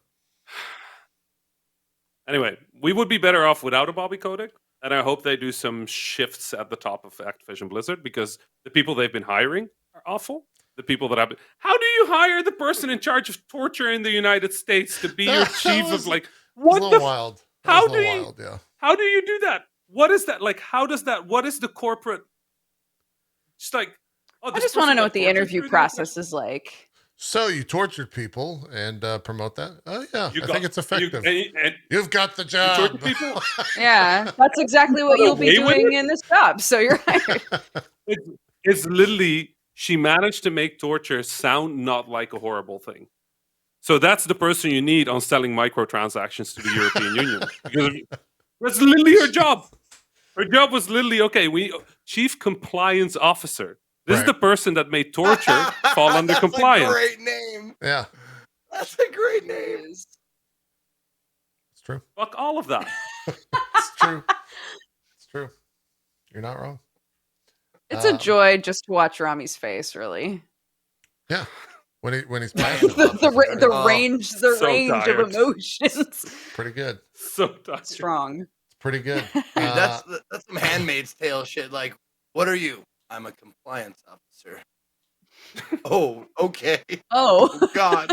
Anyway, we would be better off without a Bobby Kotick, and I hope they do some shifts at the top of Activision Blizzard because the people they've been hiring are awful. The people that how do you hire the person in charge of torture in the United States to be your That chief was- of like It what was a the little wild. That how was a do little you- wild, yeah. how do you do that? What is that like? How does that? What is the corporate? Just like I just want to know what the interview process is like. So you tortured people and promote that? Oh yeah, I got- think it's effective. and You've got the you job. torture people. Yeah, that's exactly what you'll be away with doing in this job. So you're hired. It's literally she managed to make torture sound not like a horrible thing. So that's the person you need on selling microtransactions to the European Union. Because that's literally her job. Her job was literally chief compliance officer. This is Right. the person that made torture fall under That's compliance. A great name. Yeah, That's a great name. it's true. Fuck all of that. It's true. It's true. You're not wrong. It's a joy just to watch Rami's face, really. Yeah, when he's passionate. about the this, it's the Oh, range so of tired. emotions. pretty good. So tired. Strong. It's pretty good. That's some Handmaid's Tale shit. Like, what are you? I'm a compliance officer. Oh, okay. Oh, Oh, God.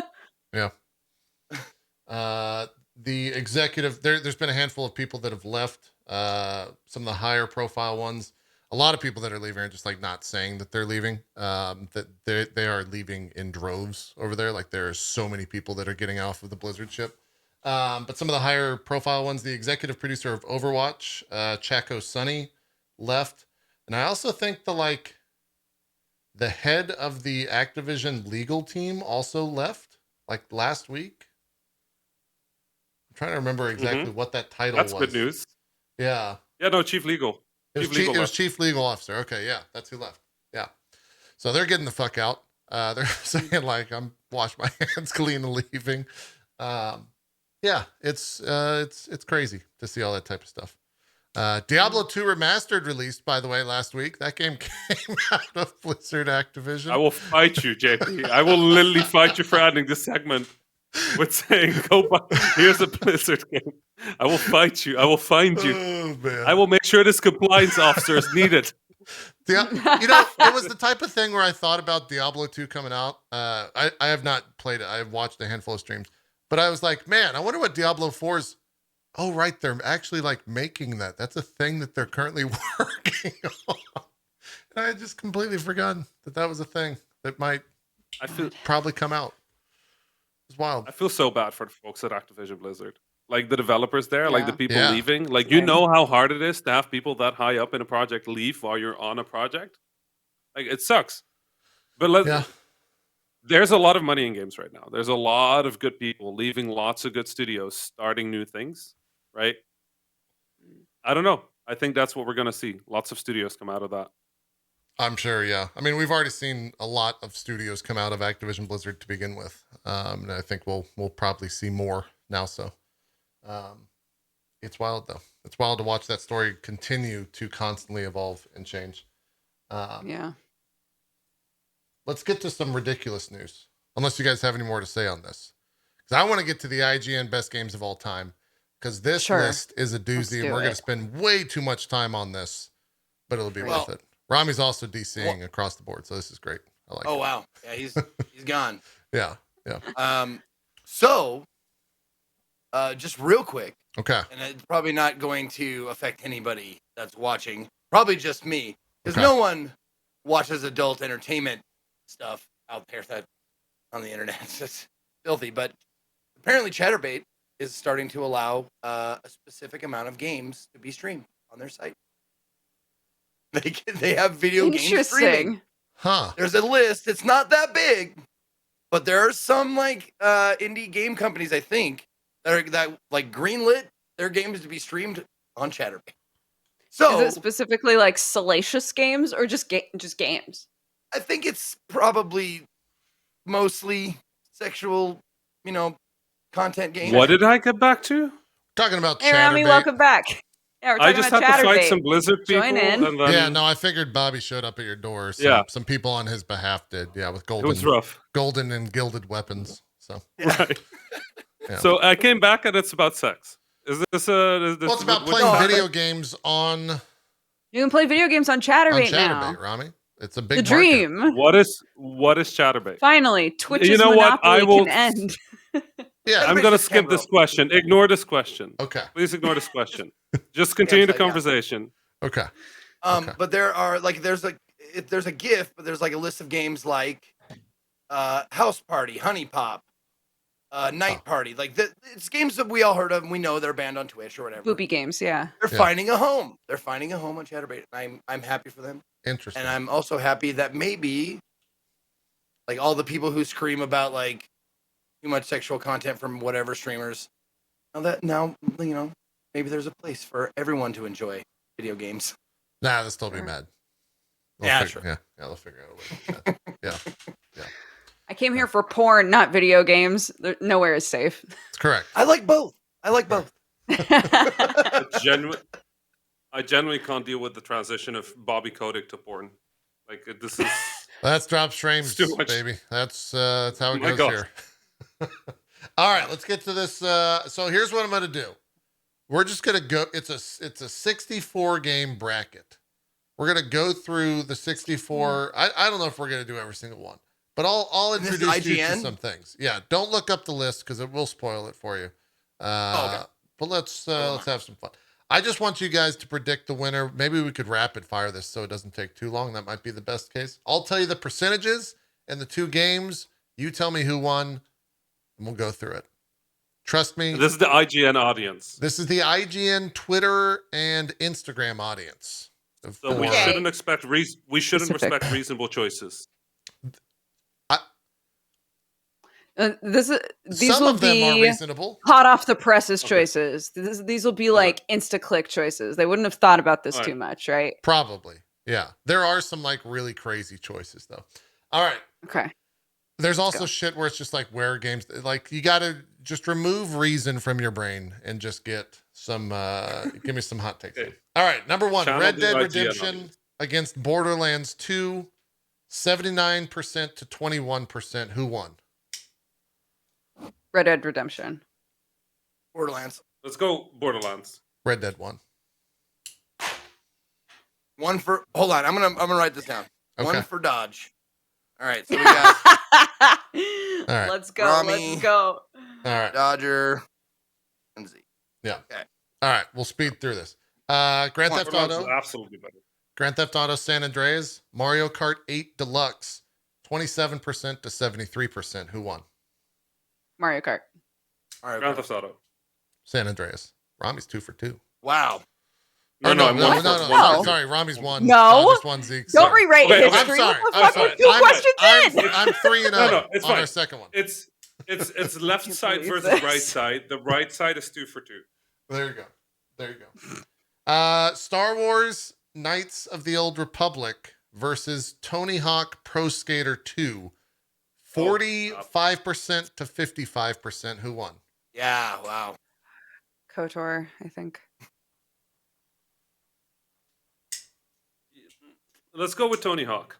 The executive there's been a handful of people that have left, some of the higher profile ones. a lot of people that are leaving are just like not saying that they're leaving. That they are leaving in droves over there. Like there are so many people that are getting off of the Blizzard ship. But some of the higher profile ones, the executive producer of Overwatch, Chaco Sunny, left. And I also think the head of the Activision legal team also left like last week. I'm trying to remember exactly what that title That's was. good news. Yeah. Yeah, no, chief legal. It was chief legal officer. Okay, yeah, that's who left. Yeah. So they're getting the fuck out. They're saying like, I'm wash my hands clean and leaving. Yeah, it's crazy to see all that type of stuff. Diablo 2 Remastered released, by the way, last week. That game came out of Blizzard Activision. I will fight you, JP. I will literally fight you for adding this segment with saying, go buy, here's a Blizzard game. I will fight you. I will find you. Oh, man. I will make sure this compliance officer is needed. It was the type of thing where I thought about Diablo 2 coming out. I have not played it. I have watched a handful of streams. But I was like, man, I wonder what Diablo 4 is. Oh, right. They're actually like making that. That's a thing that they're currently working on. And I had just completely forgotten that was a thing that might probably come out. It's wild. I feel so bad for the folks at Activision Blizzard. Like the developers there, like the people Yeah. leaving. Like, you know how hard it is to have people that high up in a project leave while you're on a project? Like, it sucks. But there's a lot of money in games right now. There's a lot of good people leaving lots of good studios, starting new things, right? I don't know. I think that's what we're going to see. Lots of studios come out of that. I'm sure, yeah. I mean, we've already seen a lot of studios come out of Activision Blizzard to begin with. And I think we'll probably see more now. So it's wild, though. It's wild to watch that story continue to constantly evolve and change. Yeah. Let's get to some ridiculous news. Unless you guys have any more to say on this. Because I want to get to the IGN best games of all time. Because this list is a doozy, and we're going to spend way too much time on this. But it'll be worth it. Rami's also DCing across the board, so this is great. I like it. Oh, wow. Yeah, he's gone. Yeah. So, just real quick. Okay. And it's probably not going to affect anybody that's watching. Probably just me. Because no one watches adult entertainment stuff out there that on the internet. It's filthy. But apparently Chaturbate is starting to allow a specific amount of games to be streamed on their site. They have video games streaming. Huh. There's a list. It's not that big, but there are some like indie game companies, I think, that like greenlit their games to be streamed on Chaturbate. So is it specifically like salacious games or just games? I think it's probably mostly sexual, content games. What did I get back to? Talking about Hey, Rami, welcome back. Yeah, we're talking I just had about to fight Chaturbate. some Blizzard people. Join in. And then, Yeah, no, I figured Bobby showed up at your door. Some people on his behalf did. Yeah, with it was rough. golden and gilded weapons. So Right. Yeah. So I came back and it's about sex. Is this well, it's about playing video games on You can play video games on Chaturbate now. Rami. It's a big The dream. market. What is Chaturbate? Finally, Twitch's You know what? monopoly can end. Yeah. I'm going to skip this question. Ignore this question. Okay. Please ignore this question. Just continue the conversation. Okay. But there are like there's a GIF, but there's like a list of games like House Party, Honey Pop, Night Party. Like it's games that we all heard of and we know they're banned on Twitch or whatever. Boopy games, yeah. They're finding a home. They're finding a home on Chaturbate. I'm happy for them. Interesting. And I'm also happy that maybe like all the people who scream about like too much sexual content from whatever streamers, now maybe there's a place for everyone to enjoy video games. Nah, they'll still be mad. Sure. Yeah, they'll figure out a way. Yeah. I came here for porn, not video games. Nowhere is safe. It's correct. I like both. I genuinely can't deal with the transition of Bobby Kotick to porn. Like this is That's drop streams, too much. baby. That's how it My goes God. here. All right, let's get to this. So here's what I'm going to do. We're just going to go. It's a 64 game bracket. We're going to go through the 64. I don't know if we're going to do every single one, but I'll And this is introduce you to IGN? some things. Yeah, don't look up the list because it will spoil it for you. Okay. But let's have some fun. I just want you guys to predict the winner. Maybe we could rapid fire this so it doesn't take too long. That might be the best case. I'll tell you the percentages and the 2 games. You tell me who won, and we'll go through it. Trust me. This is the IGN audience. This is the IGN Twitter and Instagram audience. So we shouldn't expect respect reasonable choices. These Some will of them are be reasonable. hot off the presses choices. These will be like insta-click choices. They wouldn't have thought about this too much, right? Probably. Yeah. There are some like really crazy choices though. All right. Okay. There's also shit where it's just like where games, like you got to just remove reason from your brain and just get some, give me some hot takes. Okay. All right. Number 1, Channel Red the Dead IGN Redemption audience. against Borderlands 2, 79% to 21%. Who won? Red Dead Redemption. Borderlands. Let's go Borderlands. Red Dead won. One for. Hold on. I'm gonna write this down. Okay. One for Dodge. All right. So we got right. Let's go. Rami. Let's go. All right. Dodger and Z. Yeah. Okay. All right. We'll speed through this. Grand Theft Borderlands is Auto, absolutely better. Grand Theft Auto San Andreas, Mario Kart 8 Deluxe, 27% to 73%. Who won? Mario Kart. All right. Grand Theft Auto. San Andreas. Rami's 2 for 2. Wow. Oh, no. I'm one for one. No. Sorry. Rami's 1. No. Dodger's 1, Zeke. Don't Sorry. rewrite Okay, okay. history. I'm sorry. What the I'm fuck? sorry. Two I'm- questions in. I'm 3 and 0 No, it's on fine. our second one. It's left can't side believe versus this. right side. The right side is 2 for 2. There you go. Star Wars Knights of the Old Republic versus Tony Hawk Pro Skater 2. 45% to 55%. Who won? Yeah. Wow. KOTOR, I think. Let's go with Tony Hawk.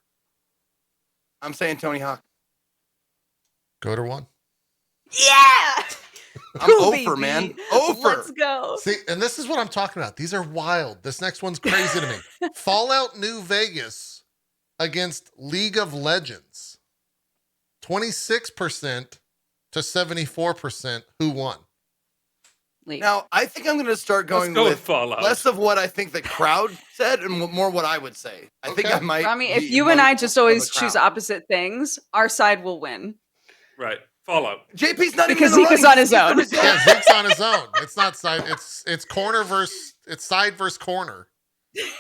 I'm saying Tony Hawk. KOTOR won. Yeah. I'm Cool, over, baby. man. Over. Let's go. See, and this is what I'm talking about. These are wild. This next one's crazy to me. Fallout New Vegas against League of Legends. 26% to 74%. Who won? League. Now, I think I'm going to start going Let's go with with Fallout. less of what I think the crowd said and more what I would say. I think Okay. I might. Rami, if be you and I among- just of always the choose crowd. opposite things, our side will win. Right. Fallout. JP's not Because even in the Zeke is running. on his own. He's Yeah, Zeke's on his own. It's not side. It's corner versus. It's side versus corner.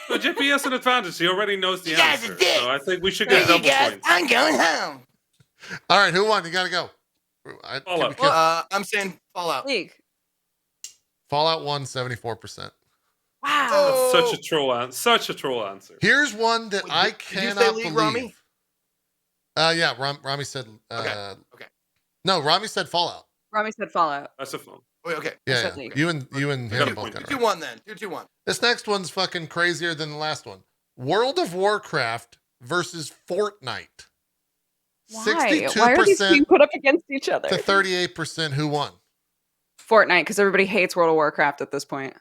So JP has an advantage. He already knows the You guys answer. are dicks. So I think we should There get you double guys. points. I'm going home. All right, who won? You got to go. Fallout. I'm saying Fallout. League. Fallout won 74%. Wow. Oh. That's such a troll answer. Such a troll answer. Here's one that Wait, I did you say cannot League, believe. Rami? Yeah, Rami said. Okay. No, Rami said Fallout. Rami said Fallout. That's a phone. Wait, okay. Yeah, said yeah. League. You and I got him a both point. got it 2-2-1 right. then. 2-2-1. This next one's fucking crazier than the last one. World of Warcraft versus Fortnite. Why? Why are these being 62% put up against each other? to 38%. Who won? Fortnite, because everybody hates World of Warcraft at this point.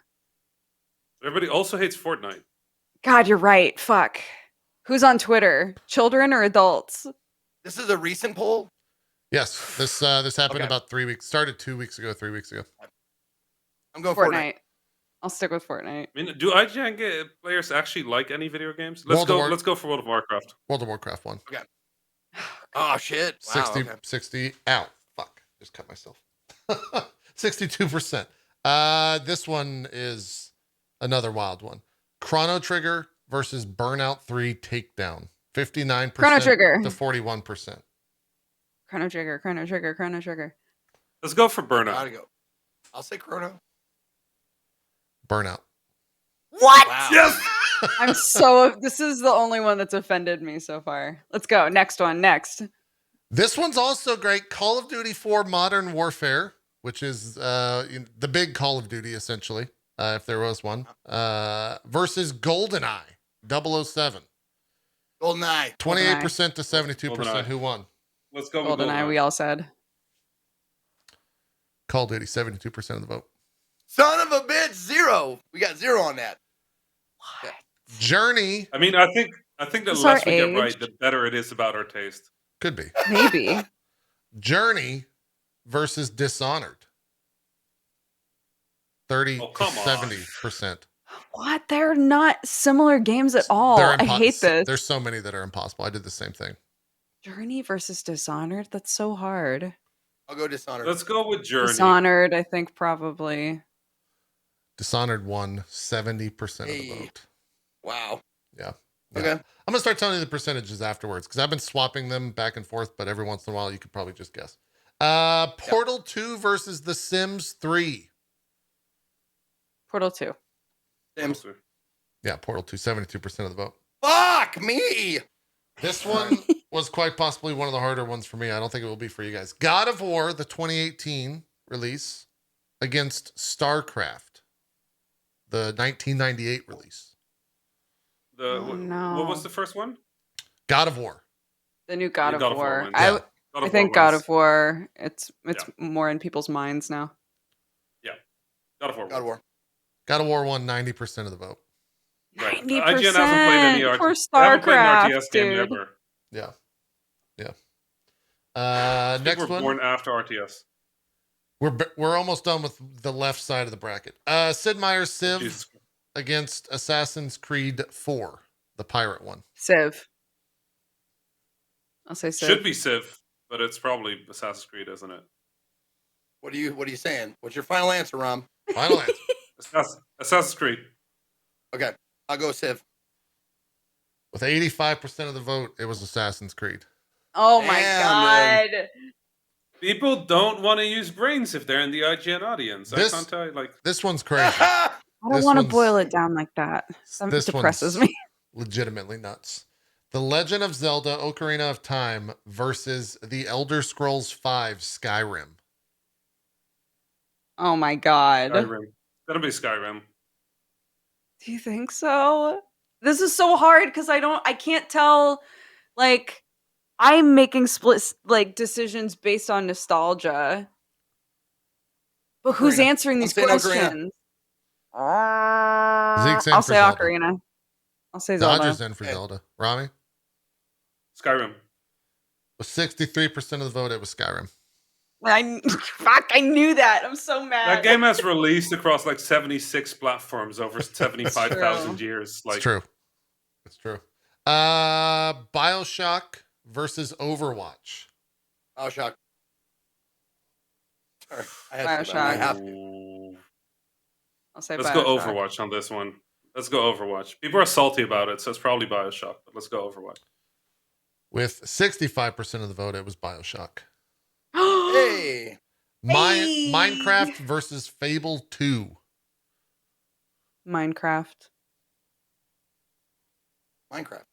Everybody also hates Fortnite. God, you're right. Fuck. Who's on Twitter? Children or adults? This is a recent poll. Yes, this happened Okay. about 3 weeks. Started 2 weeks ago, 3 weeks ago. I'm going Fortnite. I'll stick with Fortnite. I mean, do IGN players actually like any video games? World of Let's go for World of Warcraft. World of Warcraft won. Oh shit! Wow. 60, Okay. 60. Ow, fuck! Just cut myself. 62%. This one is another wild one. Chrono Trigger versus Burnout 3 Takedown. 59% Chrono Trigger. to 41%. Chrono Trigger, Chrono Trigger, Chrono Trigger. Let's go for Burnout. Gotta go. I'll say Chrono. Burnout. What? Wow. Yes. I'm so. This is the only one that's offended me so far. Let's go. Next one. Next. This one's also great. Call of Duty 4 Modern Warfare, which is the big Call of Duty, essentially, if there was one, versus GoldenEye 007. GoldenEye. 28% to 72%. GoldenEye. Who won? Let's go with GoldenEye. We all said. Call of Duty, 72% of the vote. Son of a bitch, 0. We got 0 on that. Journey I mean, I think the It's our less we get age. right, the better it is about our taste. could be. Maybe. Journey versus Dishonored. 30 Oh, to come on. 70%. What? They're not similar games at all. I hate this. There's so many that are impossible. I did the same thing. Journey versus Dishonored. That's so hard. I'll go Dishonored. Let's go with Journey. Dishonored, I think probably. Dishonored won 70% of the Hey. vote. Wow. Yeah. Okay. I'm going to start telling you the percentages afterwards because I've been swapping them back and forth, but every once in a while you could probably just guess. Portal 2 versus The Sims 3. Portal 2. Sims. Yeah, Portal 2, 72% of the vote. Fuck me. This one was quite possibly one of the harder ones for me. I don't think it will be for you guys. God of War, the 2018 release, against StarCraft, the 1998 release. What was the first one? God of War. The new God of War. wins. Yeah. I think God of War. It's more in people's minds now. Yeah. God of War. God of War. God of War won 90% of the vote. Right. 90% IGN hasn't played any for they haven't played an StarCraft, RTS game dude. ever. Yeah. Yeah. I think Next we're one. born after RTS. We're almost done with the left side of the bracket. Sid Meier's Civ Jesus. against Assassin's Creed 4, the pirate one. Civ. I'll say Civ. Should be Civ, but it's probably Assassin's Creed, isn't it? What are you saying? What's your final answer, Rom? Final answer. Assassin's Creed. Okay. I'll go Civ. With 85% of the vote, it was Assassin's Creed. Oh my Damn, god. People don't want to use brains if they're in the IGN audience. I can't tell you, like, This one's crazy. I don't This want to one's- boil it down like that. That this depresses one's me. legitimately nuts. The Legend of Zelda Ocarina of Time versus The Elder Scrolls V Skyrim. Oh my god. Skyrim. That'll be Skyrim. Do you think so? This is so hard because I can't tell, like, I'm making split decisions based on nostalgia. But who's Ocarina. answering these I'm saying Ocarina. questions? Zeke's in I'll for say Zelda. Ocarina. I'll say Zelda. Dodger's in for Okay. Zelda. Rami? Skyrim. With 63% of the vote, it was Skyrim. Fuck, I knew that. I'm so mad. That game has released across like 76 platforms over 75,000 years. Like, It's true. It's true. BioShock versus Overwatch. Bioshock. Sorry. Bioshock. I have to. Ooh. I'll say Let's Bioshock. go Overwatch on this one. Let's go Overwatch. People are salty about it, so it's probably Bioshock, but let's go Overwatch. With 65% of the vote, it was BioShock. Hey. Hey! Minecraft versus Fable 2. Minecraft. Minecraft.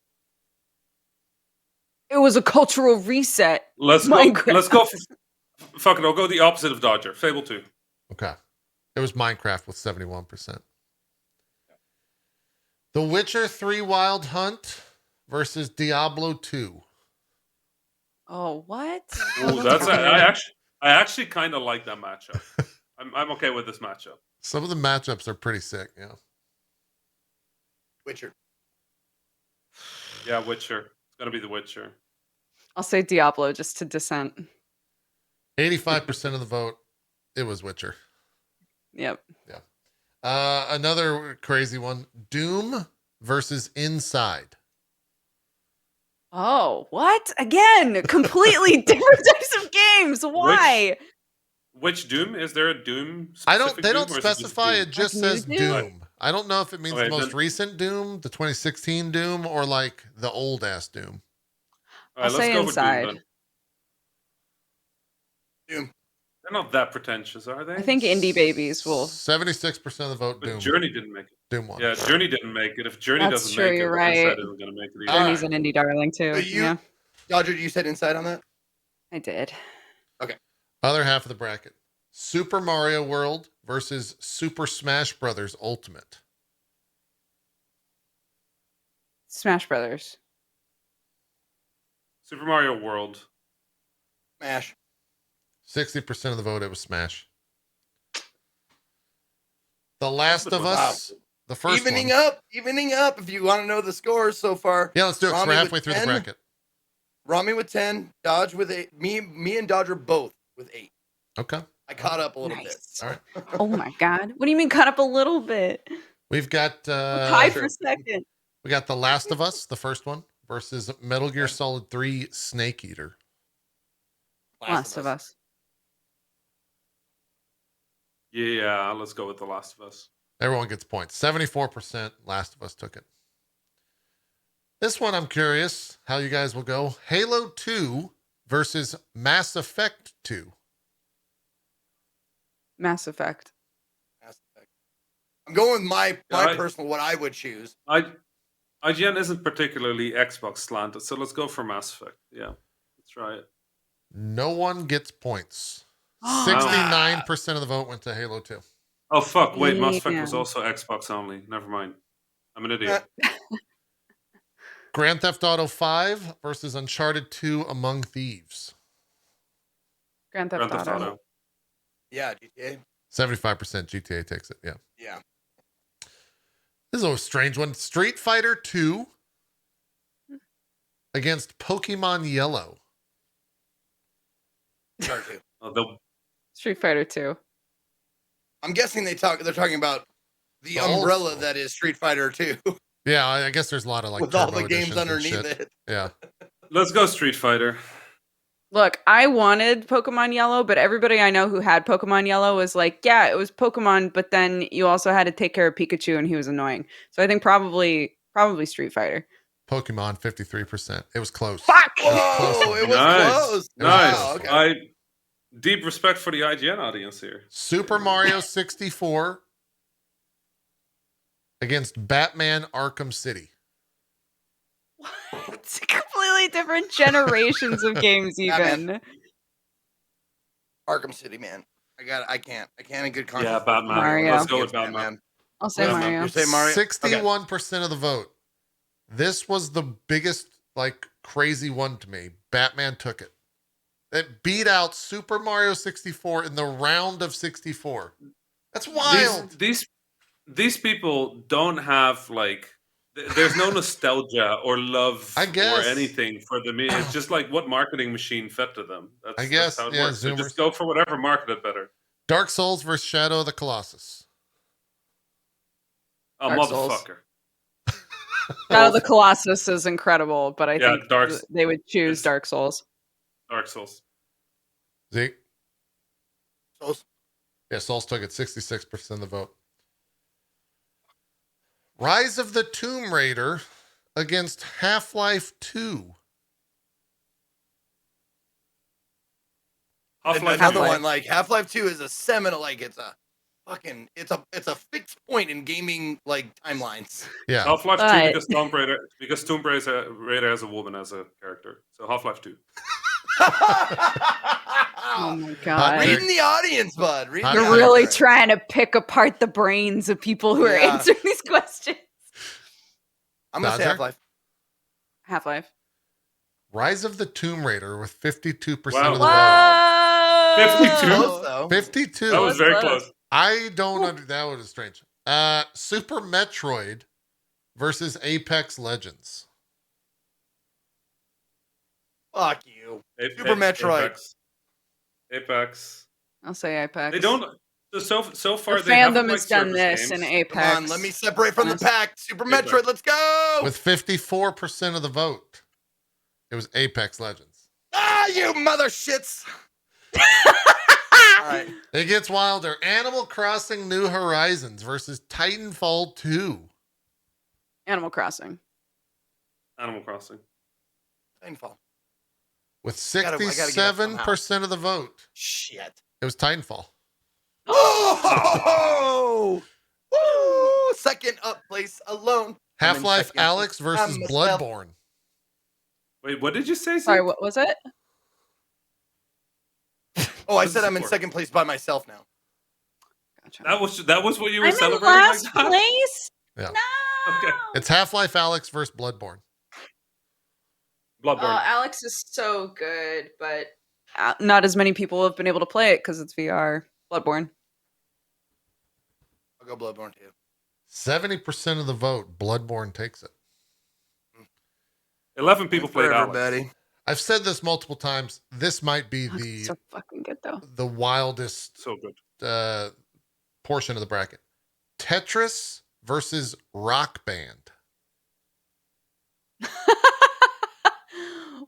It was a cultural reset. Let's go. Minecraft. Let's go. Fuck it. I'll go the opposite of Dodger. Fable 2. Okay. It was Minecraft with 71%. The Witcher 3 Wild Hunt versus Diablo 2. Oh, what? Ooh, that's I actually kind of like that matchup. I'm okay with this matchup. Some of the matchups are pretty sick, yeah. Witcher. Yeah, Witcher. It's gonna be the Witcher. I'll say Diablo just to dissent. 85% of the vote, it was Witcher. Yep. Another crazy one, Doom versus Inside. Oh, what? Again, completely different types of games. Why? Which Doom? Is there a Doom? They don't Doom, or is specify, Doom? it just Like new says Doom? Doom. I don't know if it means Okay, the most then- recent Doom, the 2016 Doom, or like the old ass Doom. All right, I'll let's say go Inside. with Doom then. Doom. They're not that pretentious, are they? I think indie babies will. 76% of the vote, But Doom. Journey didn't make it. Doom won. Yeah, Journey didn't make it. If Journey That's doesn't true, make you're it, right. Inside isn't gonna make it either. Journey's an indie darling too. So you- Yeah, Dodger, you said Inside on that? I did. Other half of the bracket. Super Mario World versus Super Smash Brothers Ultimate. Smash Brothers. Super Mario World. Smash. 60% of the vote, it was Smash. The Last of Wow. Us, the first Evening one. up. If you want to know the scores so far, Yeah, let's do it 'cause Rami we're with halfway through the 10. bracket. Rami with 10, Dodge with 8, me and Dodger both with 8. Okay. I caught up a little bit. Nice. All right. Oh my god. What do you mean cut up a little bit? We've got Tie for second. we got The Last of Us, the first one, versus Metal Gear Solid 3 Snake Eater. Last of Us. Yeah, let's go with The Last of Us. Everyone gets points. 74% Last of Us took it. This one I'm curious how you guys will go. Halo 2 versus Mass Effect 2. Mass Effect. I'm going with my Yeah, personal what I would choose. IGN isn't particularly Xbox slanted, so let's go for Mass Effect. Yeah, let's try it. No one gets points. 69% of the vote went to Halo 2. Oh fuck! Wait, Mass Effect Yeah. was also Xbox only. Never mind. I'm an idiot. Grand Theft Auto 5 versus Uncharted 2 Among Thieves. Grand Theft Auto. Yeah, GTA. 75% GTA takes it. Yeah. Yeah. This is a strange one. Street Fighter 2 against Pokemon Yellow. Sorry, too. Street Fighter 2. I'm guessing they're talking about the umbrella that is Street Fighter 2 Yeah, I guess there's a lot of like with all turbo the games editions and underneath shit. it. Yeah. Let's go Street Fighter. Look, I wanted Pokemon Yellow, but everybody I know who had Pokemon Yellow was like, yeah, it was Pokemon, but then you also had to take care of Pikachu and he was annoying. So I think probably Street Fighter. Pokemon 53%. It was close. Fuck! Whoa, it was Nice. close. Nice. Wow, okay. Deep respect for the IGN audience here. Super Mario 64 against Batman Arkham City. It's completely different generations of games, even. Batman. Arkham City, man. I can't in good conscience. Yeah, Batman. Mario. Let's go with Batman. I'll say Batman. Mario. You say Mario? 61% of the vote. This was the biggest, like, crazy one to me. Batman took it. It beat out Super Mario 64 in the round of 64. That's wild. These people don't have like. There's no nostalgia or love I guess. or anything for them. It's just like what marketing machine fed to them. That's how it works. So Zoomers. just go for whatever marketed better. Dark Souls versus Shadow of the Colossus. Oh, Dark Souls. motherfucker. Shadow of the Colossus is incredible, but I think Dark- they would choose Dark Souls. Dark Souls. Zeke? Souls. Yeah, Souls took it. 66% of the vote. Rise of the Tomb Raider against Half-Life 2. Half-Life. Another one, like Half-Life 2 is a seminal, like it's a fixed point in gaming like timelines. Yeah. Half-Life 2 But- because Tomb Raider has a woman as a character. So Half-Life 2. Oh my god. Reading the audience, bud. Reading the You're audience. really trying to pick apart the brains of people who are Yeah. answering these questions. I'm gonna say Dodger? Half-Life. Half-Life. Rise of the Tomb Raider with 52% Wow. of the vote. 52? Close, though. 52. That was very close. close. I don't know. That was strange. Super Metroid versus Apex Legends. Fuck you. Super Metroid. Apex. I'll say Apex. They don't. So far, The they haven't fandom liked has done service this games. in Apex. Come on, let me separate from the Yes. pack. Super Apex. Metroid, let's go. With 54% of the vote, it was Apex Legends. You mother shits. All right. It gets wilder. Animal Crossing New Horizons versus Titanfall 2. Animal Crossing. Animal Crossing. Titanfall. With I gotta get up somehow. 67% of the vote, Shit. it was Titanfall. Oh! Woo! Second up place alone. I'm in Half-Life second Alex place. versus I'm myself. Bloodborne. Wait, what did you say? Sorry, Zeke? what was it? Oh, I said I'm in second place by myself now. Gotcha. That was what you were I'm in celebrating. last like that? place? Yeah. No! Okay. It's Half-Life Alex versus Bloodborne. Bloodborne. Alex is so good, but not as many people have been able to play it because it's VR. Bloodborne. I'll go Bloodborne too. 70% of the vote, Bloodborne takes it. 11 people For played Alex. everybody. I've said this multiple times. This might be Oh, it's so fucking good though. the wildest So good. portion of the bracket. Tetris versus Rock Band.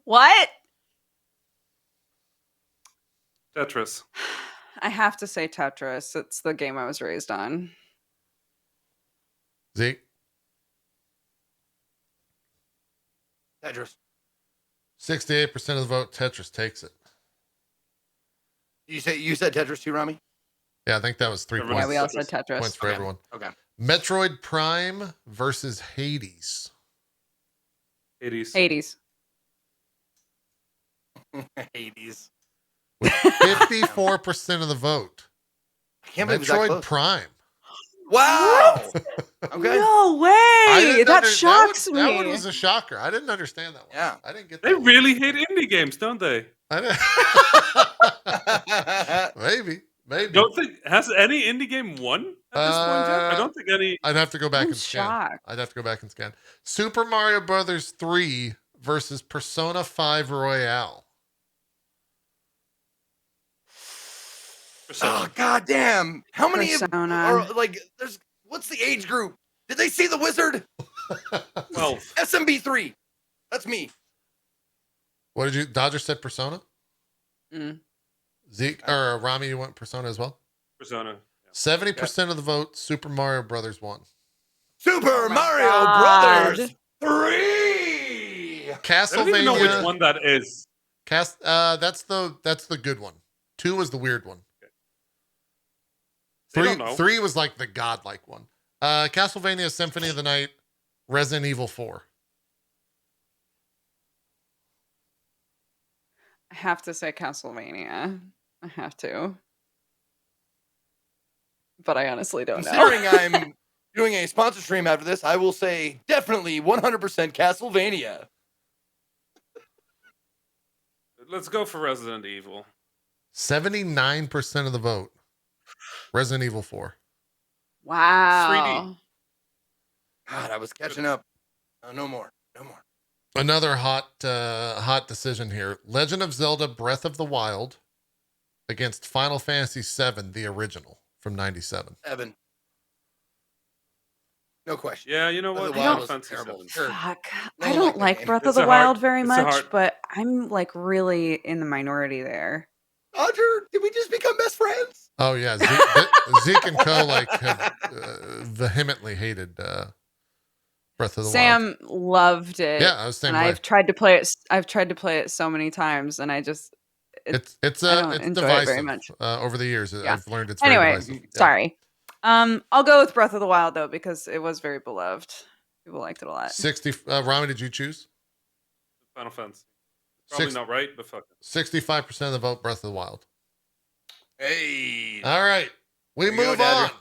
What? Tetris. I have to say Tetris. It's the game I was raised on. Zeke? Tetris. 68% of the vote. Tetris takes it. You said Tetris too, Rami? Yeah, I think that was 3 Everyone Yeah, points. we all said Tetris. Points for Okay. everyone. Okay. Metroid Prime versus Hades. 80s. 80s. Hades. With 54% of the vote. I can't believe it's that Metroid close. Prime. Wow. Okay. No way. didn't That under- shocks that me. That one was a shocker. I didn't understand that one. Yeah. I didn't get They that one. really hate indie games, don't they? I didn't. Maybe. Don't think has any indie game won at this point yet? I don't think any. I'd have to go back I'm and scan. shocked. I'd have to go back and scan. Super Mario Brothers 3 versus Persona 5 Royale. Oh god damn! How many Persona. are like? There's what's the age group? Did they see the wizard? 12. SMB3. That's me. What did you? Dodger said Persona. Mm. Zeke or Rami, you went Persona as well. Persona. 70% of the vote. Super Mario Brothers won. Super Oh my Mario God. Brothers 3. I don't even know which Castlevania. one that is. That's the good one. 2 was the weird one. They 3 don't know. 3 was like the godlike one. Castlevania Symphony of the Night, Resident Evil 4. I have to say Castlevania. I have to. But I honestly don't know. Considering I'm doing a sponsor stream after this, I will say definitely 100% Castlevania. Let's go for Resident Evil. 79% of the vote. Resident Evil 4. Wow. God, I was catching up. No more. Another hot decision here. Legend of Zelda Breath of the Wild against Final Fantasy VII, the original from 97. Evan. No question. Yeah, you know Breath what? of the Wild Final was Fantasy terrible. VII. Sure. Fuck. No I one don't liked that like game. Breath of It's the a hard- Wild very it's a much, hard- but I'm like really in the minority there. Dodger, did we just become best friends? Oh yeah, Zeke and Co like have vehemently hated Breath of the Wild. Sam loved it. Yeah, I was saying. and I've tried to play it. I've tried to play it so many times, and I just It's I don't it's enjoy it divisive. very much. Over the years, Yeah. I've learned it's very anyway. divisive. Yeah. Sorry. I'll go with Breath of the Wild though because it was very beloved. People liked it a lot. 60. Rami, did you choose? Final Fantasy. Probably not right, but fuck it. 65% of the vote. Breath of the Wild. Hey. All right, we There you go, move on Dodger.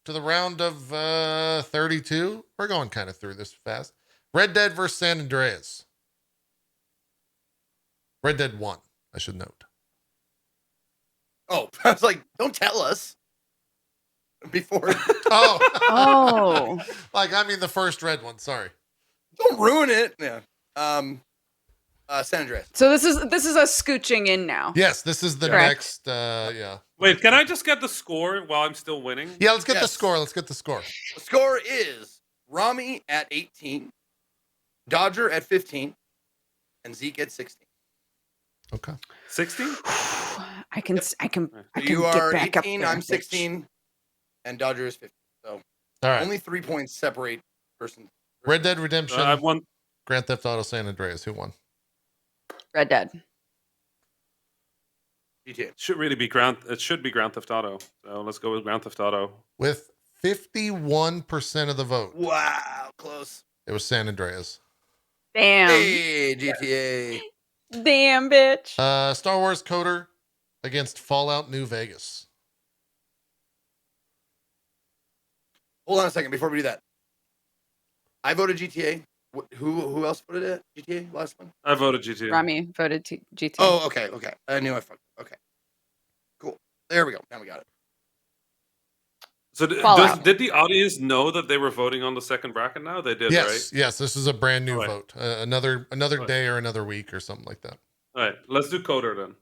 to the round of 32. We're going kind of through this fast. Red Dead versus San Andreas. Red Dead 1, I should note. Oh, I was like, don't tell us. Before. Oh, Oh. like I mean the first red one. Sorry. Don't ruin it. Yeah. San Andreas. So this is a scooching in now. Yes, this is the Correct. next. Yeah. Wait, can I just get the score while I'm still winning? Yeah. Let's get the Yes. score. Let's get the score. The score is Rami at 18, Dodger at 15, and Zeke at 16. Okay. 16? I can You get are back up 18, there, I'm bitch. 16, and Dodger is 15. So All right. only 3 points separate person. Red Dead Redemption. I've won. Grand Theft Auto San Andreas. Who won? Red Dead. GTA. Should be Grand Theft Auto. So let's go with Grand Theft Auto. With 51% of the vote. Wow, close. It was San Andreas. Damn. Hey, GTA. Damn, bitch. Star Wars Coder against Fallout New Vegas. Hold on a second before we do that. I voted GTA. Who else voted it? GTA last one? I voted GTA. Rami voted GT. Oh, okay. I knew I fucked. Okay. Cool. There we go. Now we got it. So Fallout. did the audience know that they were voting on the second bracket now? They did, Yes, right? yes. This is a brand new All right. vote. Another All right. day or another week or something like that. All right, let's do Coder then.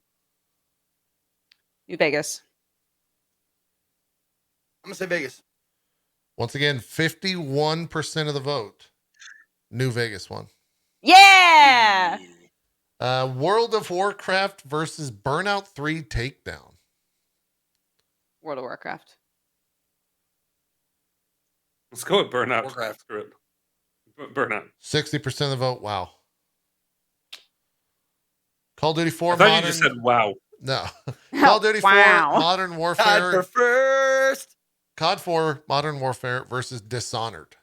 New Vegas. I'm gonna say Vegas. Once again, 51% of the vote. New Vegas won. Yeah. World of Warcraft versus Burnout 3 Takedown. World of Warcraft. Let's go with Burnout. Warcraft. Screw it. Burnout. 60% of the vote. Wow. Call of Duty 4 I thought Modern. you just said wow. No. Call of Duty 4 Wow. Modern Tied Warfare. for first. COD 4 Modern Warfare versus Dishonored.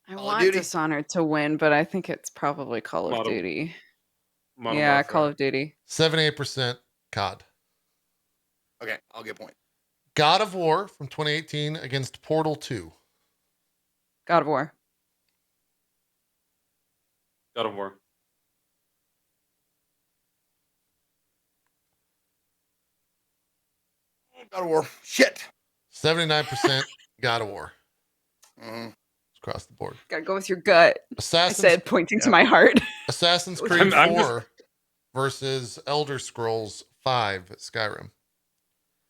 I Call of want Duty. Dishonored to win, but I think it's probably Call of Modern- Duty. Modern Yeah, Warfare. Call of Duty. 78% COD. Okay, I'll get a point. God of War from 2018 against Portal 2. God of War. God of War. God of War. Shit. 79% God of War. Mhm. It's across the board. Gotta go with your gut. I Assassin's, said, pointing to my heart. Assassin's Creed I'm 4 versus Elder Scrolls 5 Skyrim.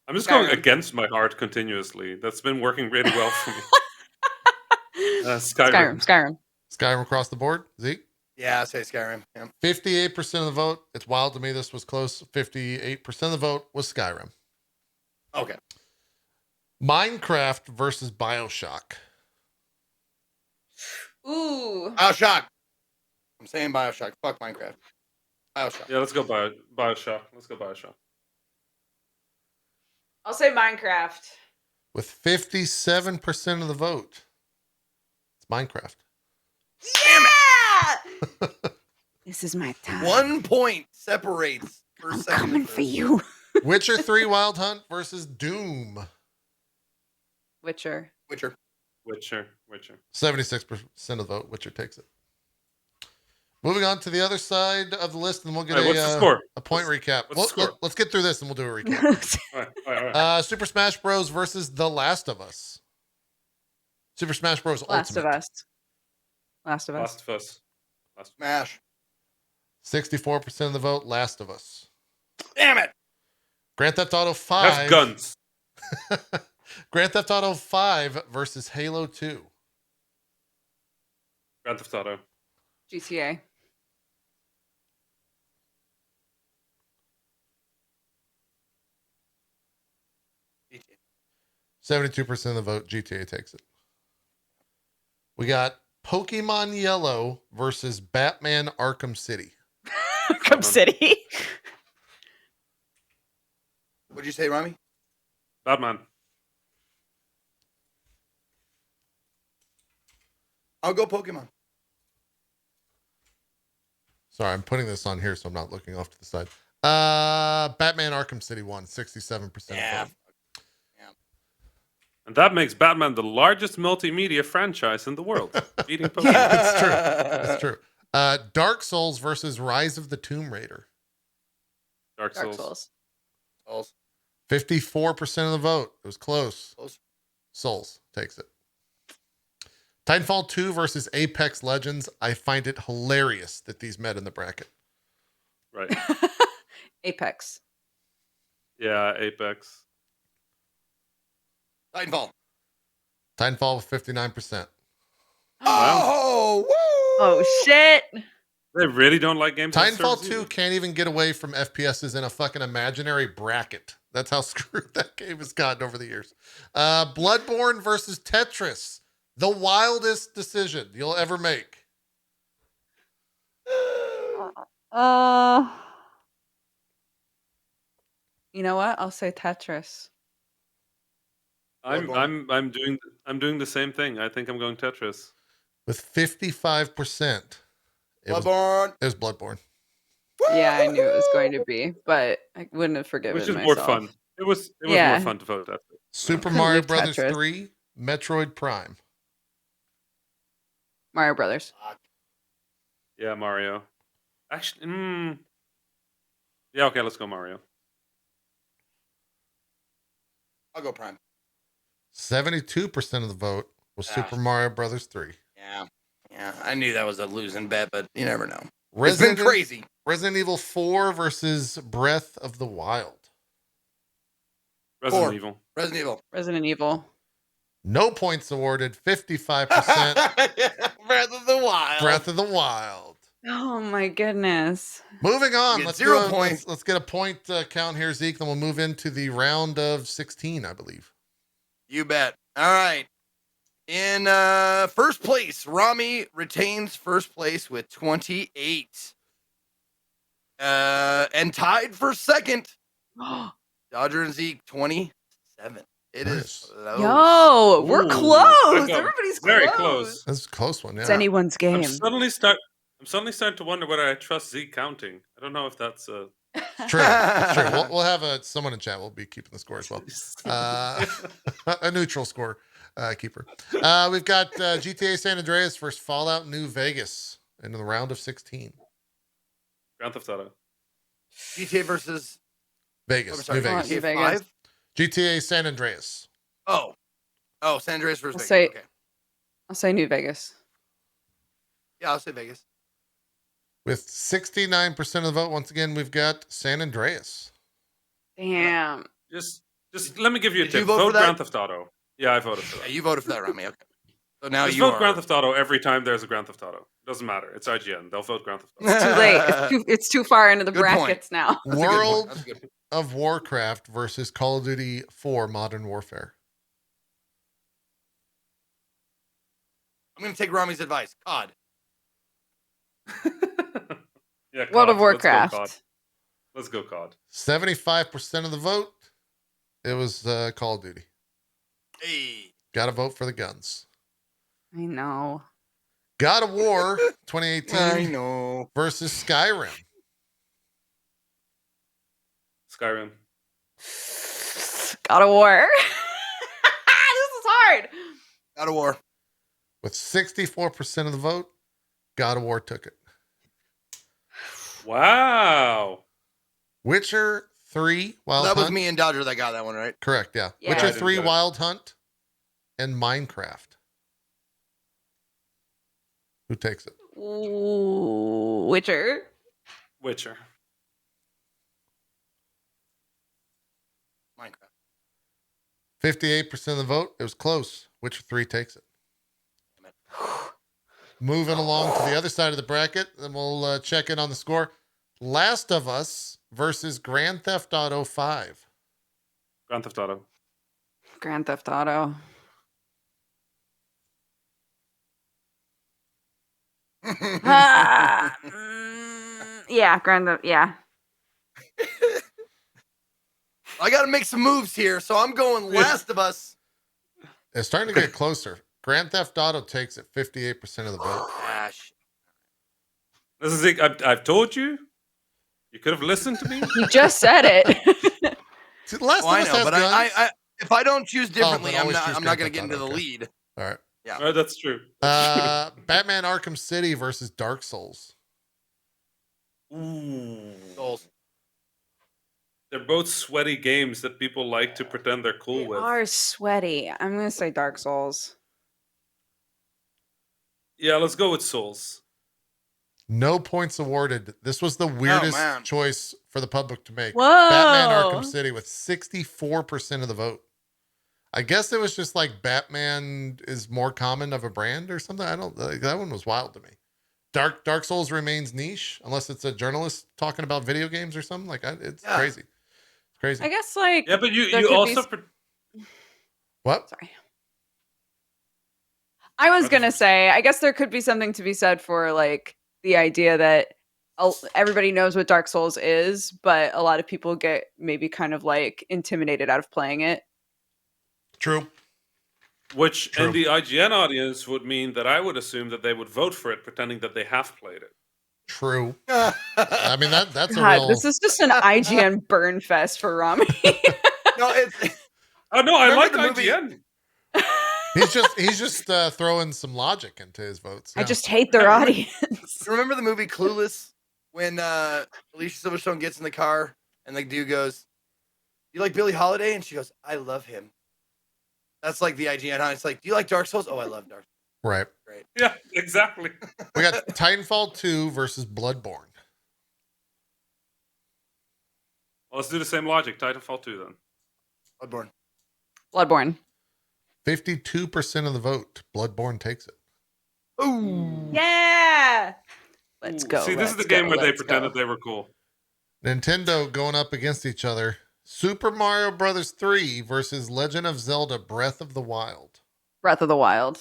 I'm just going Skyrim. against my heart continuously. That's been working really well for me. Skyrim. Skyrim. Skyrim across the board. Zeke? Yeah, I'll say Skyrim. Yeah. 58% of the vote. It's wild to me this was close. 58% of the vote was Skyrim. Okay. Minecraft versus Bioshock. Ooh. Bioshock. I'm saying Bioshock. Fuck Minecraft. Bioshock. Yeah, let's go Bioshock. Let's go Bioshock. I'll say Minecraft. With 57% of the vote. It's Minecraft. Yeah! This is my time. 1 point separates first, I'm second, coming and for third. you. Witcher 3 Wild Hunt versus Doom. Witcher. Witcher. Witcher. 76% of the vote. Witcher takes it. Moving on to the other side of the list, and we'll get All right, what's the score? a point recap. what's the score? Let's get through this, and we'll do a recap. All right. Super Smash Bros. Versus The Last of Us. Super Smash Bros. Last of Ultimate. Us. Last of Us. Last of Us. Smash. 64% of the vote. Last of Us. Damn it. Grand Theft Auto 5. Have guns. Grand Theft Auto 5 versus Halo 2. Grand Theft Auto. GTA. GTA. 72% of the vote. GTA takes it. We got Pokemon Yellow versus Batman Arkham City. Arkham City. What'd you say, Rami? Batman. I'll go Pokemon. Sorry, I'm putting this on here so I'm not looking off to the side. Batman Arkham City won 67% Yeah. of vote. And that makes Batman the largest multimedia franchise in the world. Beating Pokemon. It's true. It's true. Dark Souls versus Rise of the Tomb Raider. Dark Dark Souls. Souls. 54% of the vote. It was close. Close. Souls takes it. Titanfall 2 versus Apex Legends. I find it hilarious that these met in the bracket. Right. Apex. Yeah, Apex. Titanfall. Titanfall with 59%. Oh, woo! Oh shit. They really don't like games. as a Titanfall service 2 either. can't even get away from FPSs in a fucking imaginary bracket. That's how screwed that game has gotten over the years. Bloodborne versus Tetris. The wildest decision you'll ever make. You know what? I'll say Tetris. I'm doing the same thing. I think I'm going Tetris. With 55%. It was Bloodborne. Bloodborne. Yeah, I knew it was going to be, but I wouldn't have forgiven Which is myself. more fun. It was Yeah. more fun to vote after. Super Couldn't Mario leave Brothers Tetris. 3, Metroid Prime. Mario Brothers. Yeah, Mario. Actually, yeah, okay, let's go Mario. I'll go Prime. 72% of the vote was Super Mario Brothers 3. Yeah. I knew that was a losing bet, but you never know. Resident, it's been crazy. Resident Evil 4 versus Breath of the Wild. Resident Evil. Resident Evil. No points awarded. 55%. Breath of the Wild. Breath of the Wild. Oh my goodness. Moving on. Get Let's 0 points. Let's get a point count here, Zeke. Then we'll move into the round of 16, I believe. You bet. All right. In first place, Rami retains first place with 28. And tied for second, Dodger and Zeke 27. It is close. Yo, we're close. Go. Everybody's Very close. close. That's a close one. Yeah. It's anyone's game. I'm suddenly starting to wonder whether I trust Zeke counting. I don't know if that's True. It's true. We'll have someone in chat. We'll be keeping the score as well. A neutral score keeper. We've got GTA San Andreas versus Fallout New Vegas into the round of 16. Grand Theft Auto. GTA versus Vegas. New Vegas. GTA Vegas. 5? GTA San Andreas. Oh, San Andreas versus I'll Vegas. say- Okay. I'll say New Vegas. Yeah, I'll say Vegas. With 69% of the vote, once again, we've got San Andreas. Damn. Just let me give you a Did you tip. vote for Vote that? Grand Theft Auto. Yeah, I voted for Yeah, that. you voted for that, Rami. Okay. So now Just you vote are. Grand Theft Auto every time there's a Grand Theft Auto. It doesn't matter. It's IGN. They'll vote Grand Theft Auto. It's too late. It's too far into the Good point. brackets now. That's a good point. World That's a good point. of Warcraft versus Call of Duty 4 Modern Warfare. I'm going to take Rami's advice. COD. Yeah, World of COD. Warcraft. Let's go COD. 75% of the vote, it was Call of Duty. Hey. Got to vote for the guns. I know. God of War I 2018 know. versus Skyrim. Skyrim. God of War. This is hard. God of War. With 64% of the vote, God of War took it. Wow. Witcher 3 Wild That Hunt. was me and Dodger that got that one, right? Correct, yeah. Yeah. Witcher I didn't 3 get it. Wild Hunt and Minecraft. Who takes it? Ooh, Witcher. Witcher. Minecraft. 58% of the vote. It was close. Witcher 3 takes it. Moving along to the other side of the bracket, then we'll check in on the score. Last of Us versus Grand Theft Auto 5. Grand Theft Auto. Grand Theft Auto. Yeah, Grand Theft. Yeah. I got to make some moves here, so I'm going Last of Us. It's starting to get closer. Grand Theft Auto takes it 58% of the vote. Gosh. This is it. I've told you. You could have listened to me. You just said it. See, Last Oh, I of Us know, has but guns. I if I don't choose differently, I'm always not choose I'm not Grand going to get Theft into the Auto, lead. All right. Yeah. Oh, that's true. Batman Arkham City versus Dark Souls. Ooh. Souls. They're both sweaty games that people like to pretend they're cool They with. are sweaty. I'm gonna say Dark Souls. Yeah, let's go with Souls. No points awarded. This was the weirdest man. choice for the public to make. Whoa! Batman Arkham City with 64% of the vote. I guess it was just like Batman is more common of a brand or something. I don't like that one was wild to me. Dark Souls remains niche unless it's a journalist talking about video games or something like that. It's Yeah. crazy. It's crazy. I guess like Yeah, but you There could be also What? sorry. I was Others gonna were- say, I guess there could be something to be said for like the idea that everybody knows what Dark Souls is, but a lot of people get maybe kind of like intimidated out of playing it. True. which True. in the IGN audience would mean that I would assume that they would vote for it, pretending that they have played it. True. I mean that's a God, real this is just an IGN burn fest for Rami. No, it's Oh no, I like Remember the movie- IGN. he's just throwing some logic into his votes. I Yeah. just hate their audience. remember the movie Clueless when Alicia Silverstone gets in the car and the dude goes, You like Billie Holiday? And she goes, I love him. That's like the IGN. Huh? It's like, do you like Dark Souls? Oh, I love Dark Souls. Right. Great. Yeah, exactly. We got Titanfall 2 versus Bloodborne. Well, let's do the same logic. Titanfall 2 then. Bloodborne. Bloodborne. 52% of the vote. Bloodborne takes it. Ooh. Yeah. Let's Ooh, go. See, this is the let's game go, where they let's pretended go. they were cool. Nintendo going up against each other. Super Mario Brothers 3 versus Legend of Zelda Breath of the Wild. Breath of the Wild.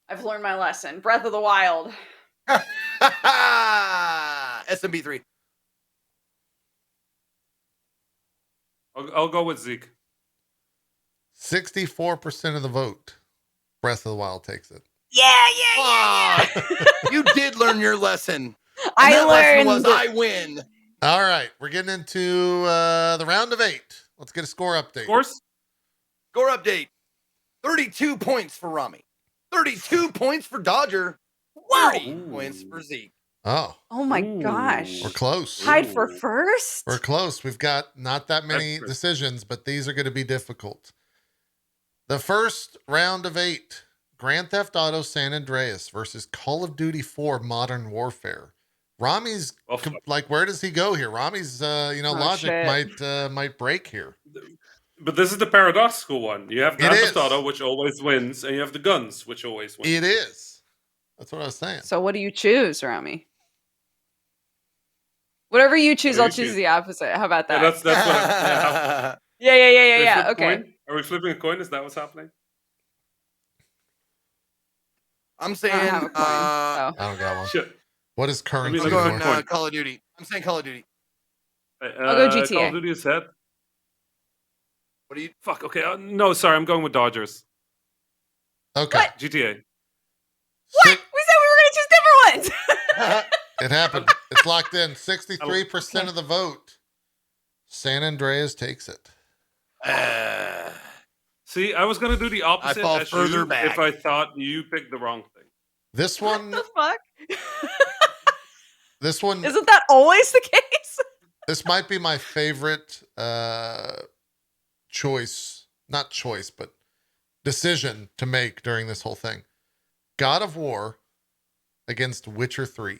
I've learned my lesson. Breath of the Wild. SMB3. I'll go with Zeke. 64% of the vote. Breath of the Wild takes it. Yeah. You did learn your lesson. And I that lesson learned. was I win. All right, we're getting into the round of 8. Let's get a score update. Of course. Score update. 32 points for Rami. 32 points for Dodger. 30 Ooh. points for Zeke. Oh, Oh my Ooh. gosh. we're close. Tied for Ooh. first? We're close. We've got not that many That's- decisions, but these are going to be difficult. The first round of 8, Grand Theft Auto San Andreas versus Call of Duty 4 Modern Warfare. Rami's Well, like, where does he go here? Rami's, logic shit. might break here. But this is the paradoxical one. You have Grand It Theft is. Auto, which always wins, and you have the guns, which always win. It is. That's what I was saying. So what do you choose, Rami? Whatever you choose, What do I'll you choose choose? the opposite. How about Yeah, that? that's what. Yeah, Yeah. flip a Okay. coin? Are we flipping a coin? Is that what's happening? I'm I saying don't have a coin. I don't got one. Shit. What is currency? I I'm mean, going Coin. Call of Duty. I'm saying Call of Duty. I'll go GTA. Call of Duty is head. What do you? Fuck. Okay. No, sorry. I'm going with Dodgers. Okay. What? GTA. What? We said we were going to choose different ones. It happened. It's locked in. 63% of the vote. San Andreas takes it. See, I was gonna do the opposite fall as further you back. if I thought you picked the wrong thing. This What one, the fuck? Isn't that always the case? this might be my favorite choice, not choice, but decision to make during this whole thing. God of War against Witcher 3.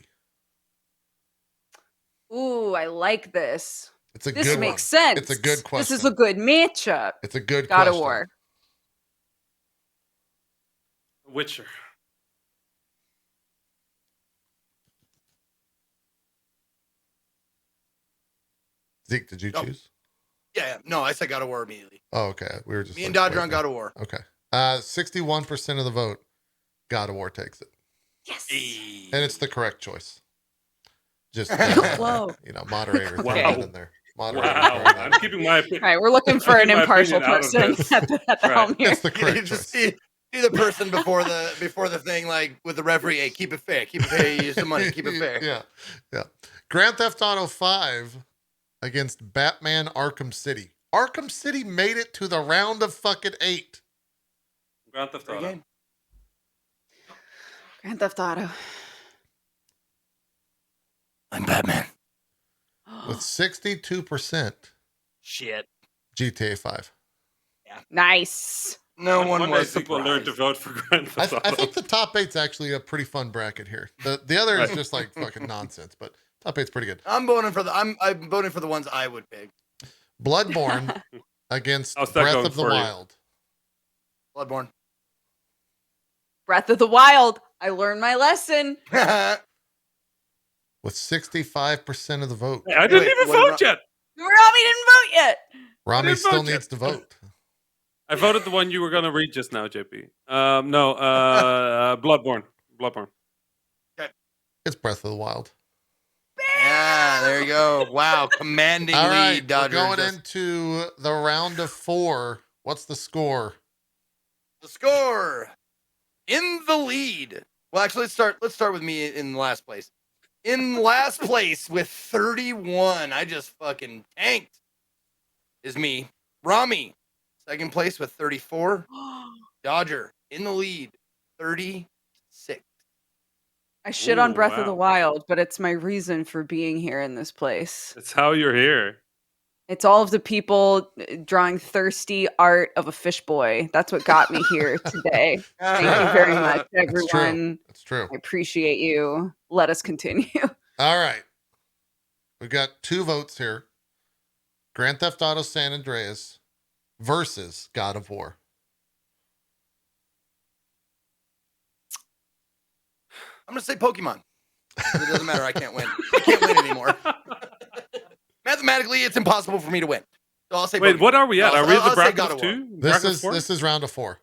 Ooh, I like this. It's a This good makes one. sense. It's a good This is question. a good matchup. It's a good God of question. War. Witcher. Zeke, did you Oh. choose? Yeah. No, I said God of War immediately. Oh, okay. We were just Me and like, Dodger on wait, God of War. Okay. 61% of the vote. God of War takes it. Yes. And it's the correct choice. Just, Whoa. moderator throw Wow. that in there. Moderator Wow. throw that I'm in there. keeping my opinion. All right, we're looking for an Keeping my impartial opinion out of person this. at the Right. helm here. It's the You correct just choice. see the person before the thing, like with the referee. Hey, keep it fair. Keep it fair. Use the money. Keep it fair. Yeah. Grand Theft Auto 5 against Batman Arkham City. Arkham City made it to the round of fucking 8. Grand Theft Great Auto. game. Grand Theft Auto. I'm Batman. With 62% Shit. GTA 5. Nice. No one day was people learn to surprised. vote for Grand Theft Auto. I think the top 8's actually a pretty fun bracket here. The other is Right. just like fucking nonsense, but top 8's pretty good. I'm voting for I'm voting for the ones I would pick. Bloodborne against How's that Breath going of the for you? Wild. Bloodborne. Breath of the Wild. I learned my lesson. With 65% of the vote. Hey, I didn't Wait, even what vote yet. Rami didn't vote yet. Rami didn't still vote yet. needs to vote. I voted the one you were gonna read just now, JP. Bloodborne. Bloodborne. It's Breath of the Wild. Yeah, there you go. Wow, commanding All lead, right, we're Dodger. going into the round of 4. What's the score? The score in the lead. Well, actually, let's start with me in last place. In last place with 31, I just fucking tanked. Is me, Rami. Second place with 34. Dodger in the lead, 36. I shit on Ooh, Breath of the wow. Wild, but it's my reason for being here in this place. It's how you're here. It's all of the people drawing thirsty art of a fish boy. That's what got me here today. Thank you very much, It's true. everyone. It's true. I appreciate you. Let us continue. All right. We've got 2 votes here. Grand Theft Auto San Andreas versus God of War. I'm gonna say Pokemon. It doesn't matter. I can't win. I can't win anymore. Mathematically, it's impossible for me to win. So I'll say. Wait, Pokemon. what are we at? Are we at the I'll say bracket God of of War. 2? This Bracket of is 4? this is round of 4.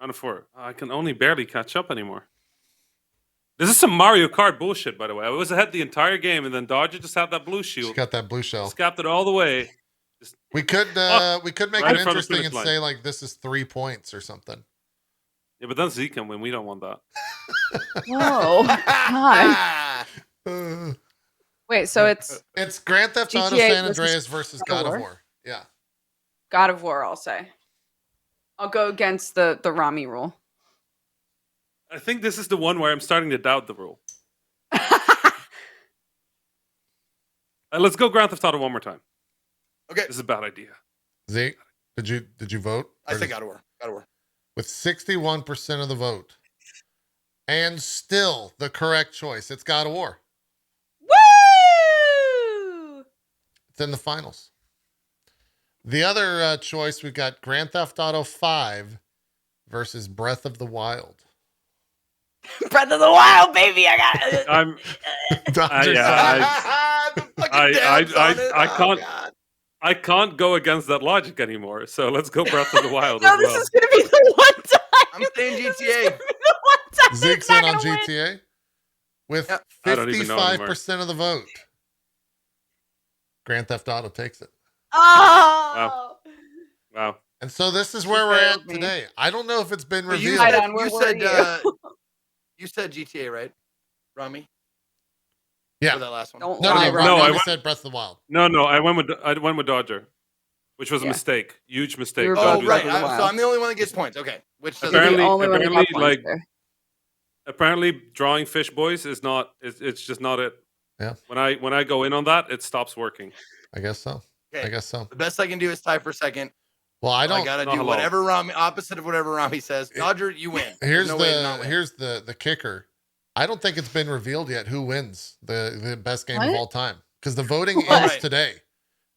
Round of 4. I can only barely catch up anymore. This is some Mario Kart bullshit, by the way. I was ahead the entire game, and then Dodger just had that blue She's shield. got that blue shell. Scapped it all the way. We could make right it in front of the interesting finish and line. say like this is 3 points or something. Yeah, but then Zeke can win. We don't want that. Whoa. God. Uh, Wait, so it's it's Grand Theft Auto GTA San versus Andreas versus God of War. Yeah. God of War, I'll say. I'll go against the Rami rule. I think this is the one where I'm starting to doubt the rule. Let's go Grand Theft Auto one more time. Okay. This is a bad idea. Zeke, did you vote? I Or say did- God of War. God of War. With 61% of the vote. And still the correct choice. It's God of War. Woo! It's in the finals. The other choice, we've got Grand Theft Auto 5 versus Breath of the Wild. Breath of the Wild, baby. I got it. I'm. Dodger yeah, The fucking I- dabs I- on it. I Oh, can't- God. I can't go against that logic anymore. So let's go Breath of the Wild No, as this well. is gonna be the one time. I'm saying This is GTA. gonna be the one time Zeke's it's not in on gonna win. GTA with Yep. I don't even know anymore. 55% of the vote. Grand Theft Auto takes it. Oh. Wow. And so this is She where we're failed at me. today. I don't know if it's been But you revealed. Right said, on, where you were said, you? you said GTA, right, Rami? Yeah. For that last one. Don't No, lie, no, Rami. No, I Rami went- said Breath of the Wild. No, I went with Dodger, which was a Yeah. mistake. Huge mistake. You were Don't Oh, both do right. that. Breath of the So Wild. I'm the only one that gets points. Okay. Which doesn't You're the Apparently- only one that got apparently, points like- there. Apparently, drawing fish boys is not. It's just not it. Yeah. When I go in on that, it stops working. I guess so. Okay. I guess so. The best I can do is tie for second. Well, I I don't. gotta No, do hello. whatever Rami, opposite of whatever Rami says. Dodger, you win. There's Here's no way to not win. here's the kicker. I don't think it's been revealed yet who wins the best game of What? all time because the voting What? ends today.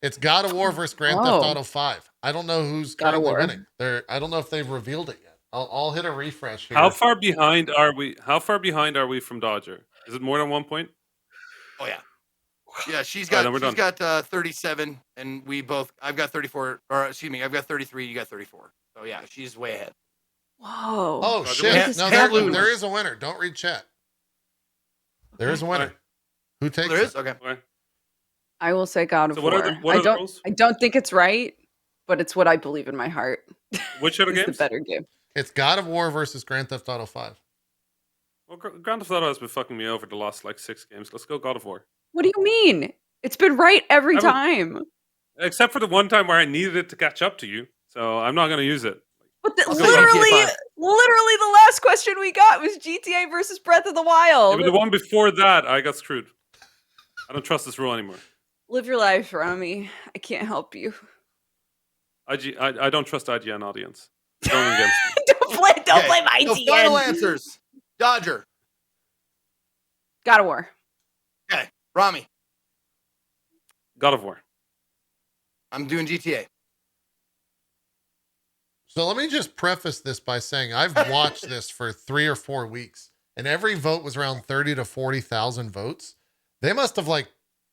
It's God of War versus Grand Theft Oh. Auto 5. I don't know who's God of currently War. winning. I don't know if they've revealed it yet. I'll hit a refresh here. How far behind are we? How far behind are we from Dodger? Is it more than 1 point? Oh yeah. Yeah, she's All right, got then we're she's got 37, and we both. I've got 34, or excuse me, I've got 33. You got 34. So yeah, she's way ahead. Whoa. Oh Dodger shit! wins. No, Can't lose. there is a winner. Don't read chat. There is a winner. Okay. Who Oh, takes there is. it? Okay. Okay. I will say God of So War. what are the I don't. rules? I don't think it's right, but it's what I believe in my heart. Which other It's the games? better game. It's God of War versus Grand Theft Auto 5. Well, Grand Theft Auto has been fucking me over the last like 6 games. Let's go God of War. What do you mean? It's been right every I would- time. Except for the one time where I needed it to catch up to you, so I'm not going to use it. But I'll say literally, GTA 5. literally, the last question we got was GTA versus Breath of the Yeah, Wild. but the one before that, I got screwed. I don't trust this rule anymore. Live your life, Rami. I can't help you. I don't trust IGN audience. Going against me. Don't Okay, blame so IGN. final answers. Dodger. God of War. Okay. Rami. God of War. I'm doing GTA. So let me just preface this by saying I've watched this for 3 or 4 weeks, and every vote was around 30 to 40,000 votes. They must have like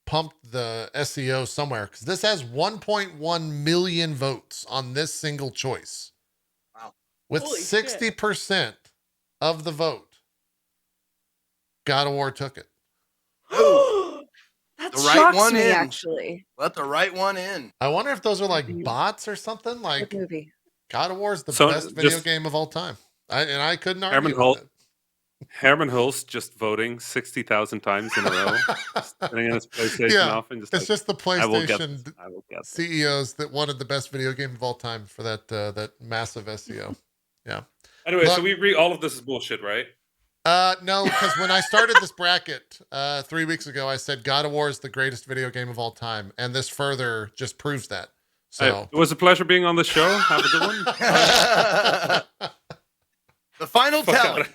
pumped the SEO somewhere because this has 1.1 million votes on this single choice. Wow. With Holy shit. 60% of the vote, God of War took it. That The right shocks one me, in. actually. Let the right one in. I wonder if those are like Mhm. bots or something. Like Good movie. God of War is the So, best video just- game of all time. I couldn't Herman argue Holt- with Herman Hulst just voting 60,000 times in a row, it. sitting in his PlayStation Yeah, off and just It's like, just the I will get PlayStation this. I will get this. CEOs that wanted the best video game of all time for that massive SEO. Anyway, so Look- we agree all of this is bullshit, right? No, because when I started this bracket 3 weeks ago, I said God of War is the greatest video game of all time, and this further just proves that. So It was a pleasure being on the show. Have a good one. The final Fuck tally. out.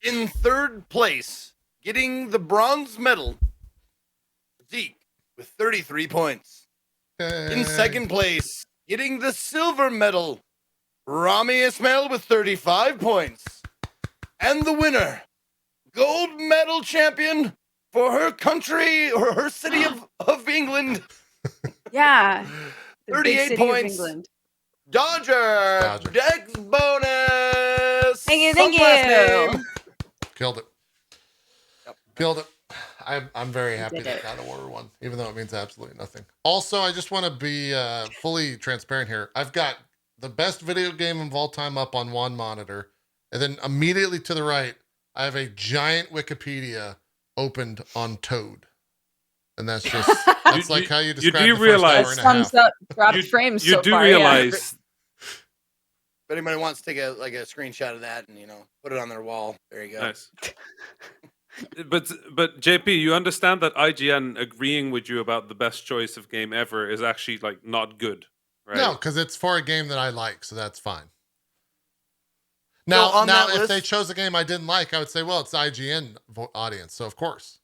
In third place, getting the bronze medal, Zeke with 33 points. In second place, getting the silver medal, Rami Ismail with 35 points. And the winner, gold medal champion for her country or her city of England, Yeah. The big 38 city of points. England. Dodger. Dex bonus. Thank you. Some last name. killed it. Yep. Killed it. I'm very happy did that it. God of War won, even though it means absolutely nothing. Also, I just want to be fully transparent here. I've got the best video game of all time up on one monitor, and then immediately to the right, I have a giant Wikipedia opened on Toad. And that's just that's like how you describe do the first realize- hour and a Sums half. up dropped frames You so do far. Yeah. realize If anybody wants to take a screenshot of that and put it on their wall, there you go. Nice. But JP, you understand that IGN agreeing with you about the best choice of game ever is actually like not good, right? No, because it's for a game that I like, so that's fine. So Now, on that if they list- chose a game I didn't like, I would say, well, it's IGN audience, so of course,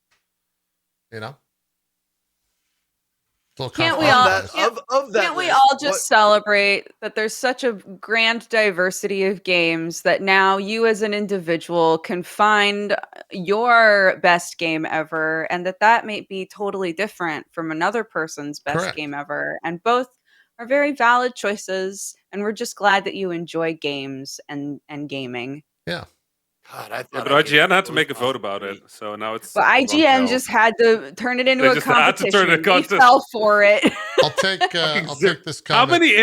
Still Can't we confident all- in this. Of that Can't we list, all just celebrate that there's such a grand diversity of games that now you as an individual can find your best game ever, and that may be totally different from another person's best Correct. game ever, and both are very valid choices, and we're just glad that you enjoy games and gaming. God, I Yeah, thought but I IGN had to gave make a those vote about options. it, so now it's. But all gone IGN hell. just had to turn it into They a just had to competition. turn it a We contest. fell for it. I'll take this How comment. many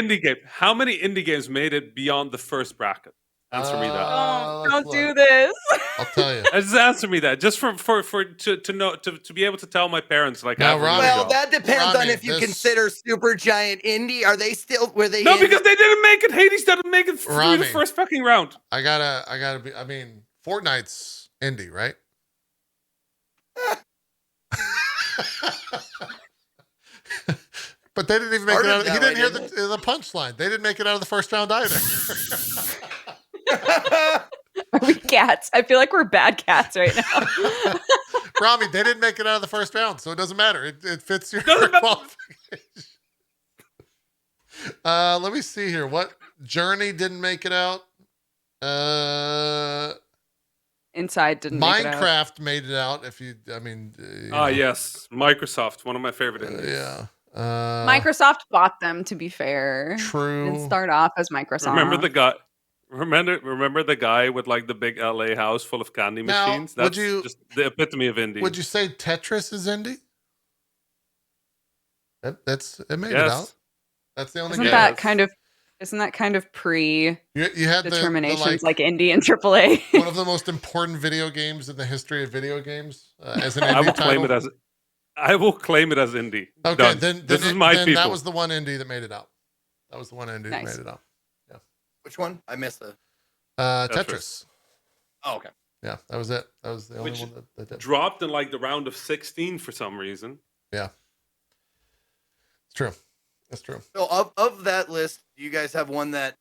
indie games made it beyond the first bracket? Answer me that. let's Don't do look. this. I'll tell you. Just answer me that. Just to know to be able to tell my parents like. Now, I have a Rami- real Well, job. that depends Rami, on if you this- consider Super Giant Indie. Are they still? Were they? No, in because they didn't make it. Hades didn't make it through Rami. the first fucking round. I gotta be. I mean, Fortnite's indie, right? But they didn't even make it Started out. He that didn't hear way, the punchline. They didn't make it out of the first round either. Are we cats? I feel like we're bad cats right now. Rami, they didn't make it out of the first round, so it doesn't matter. It fits your Doesn't matter. qualification. Let me see here. What Journey didn't make it out? Inside didn't make it out. Minecraft made it out. If you, I mean, you know. Yes, Microsoft, one of my favorite indies. Yeah. Microsoft bought them, to be fair. True. Didn't start off as Microsoft. Remember the guy? Remember the guy with like the big LA house full of candy Now, machines? would That's you- just the epitome of indie. Would you say Tetris is indie? It made it Yes. out. That's the only Isn't game. that kind of pre You had the determinations like indie and AAA? one of the most important video games in the history of video games as an indie I will title. claim it as. I will claim it as indie. Okay, Done. then this is my then people. that was the one indie that made it out. That was the one indie that Nice. made it out. Which one? I missed the. Tetris. Oh, okay. Yeah, that was it. That was the only Which one that did. dropped in like the round of 16 for some reason. Yeah, it's true. That's true. So of that list, do you guys have one that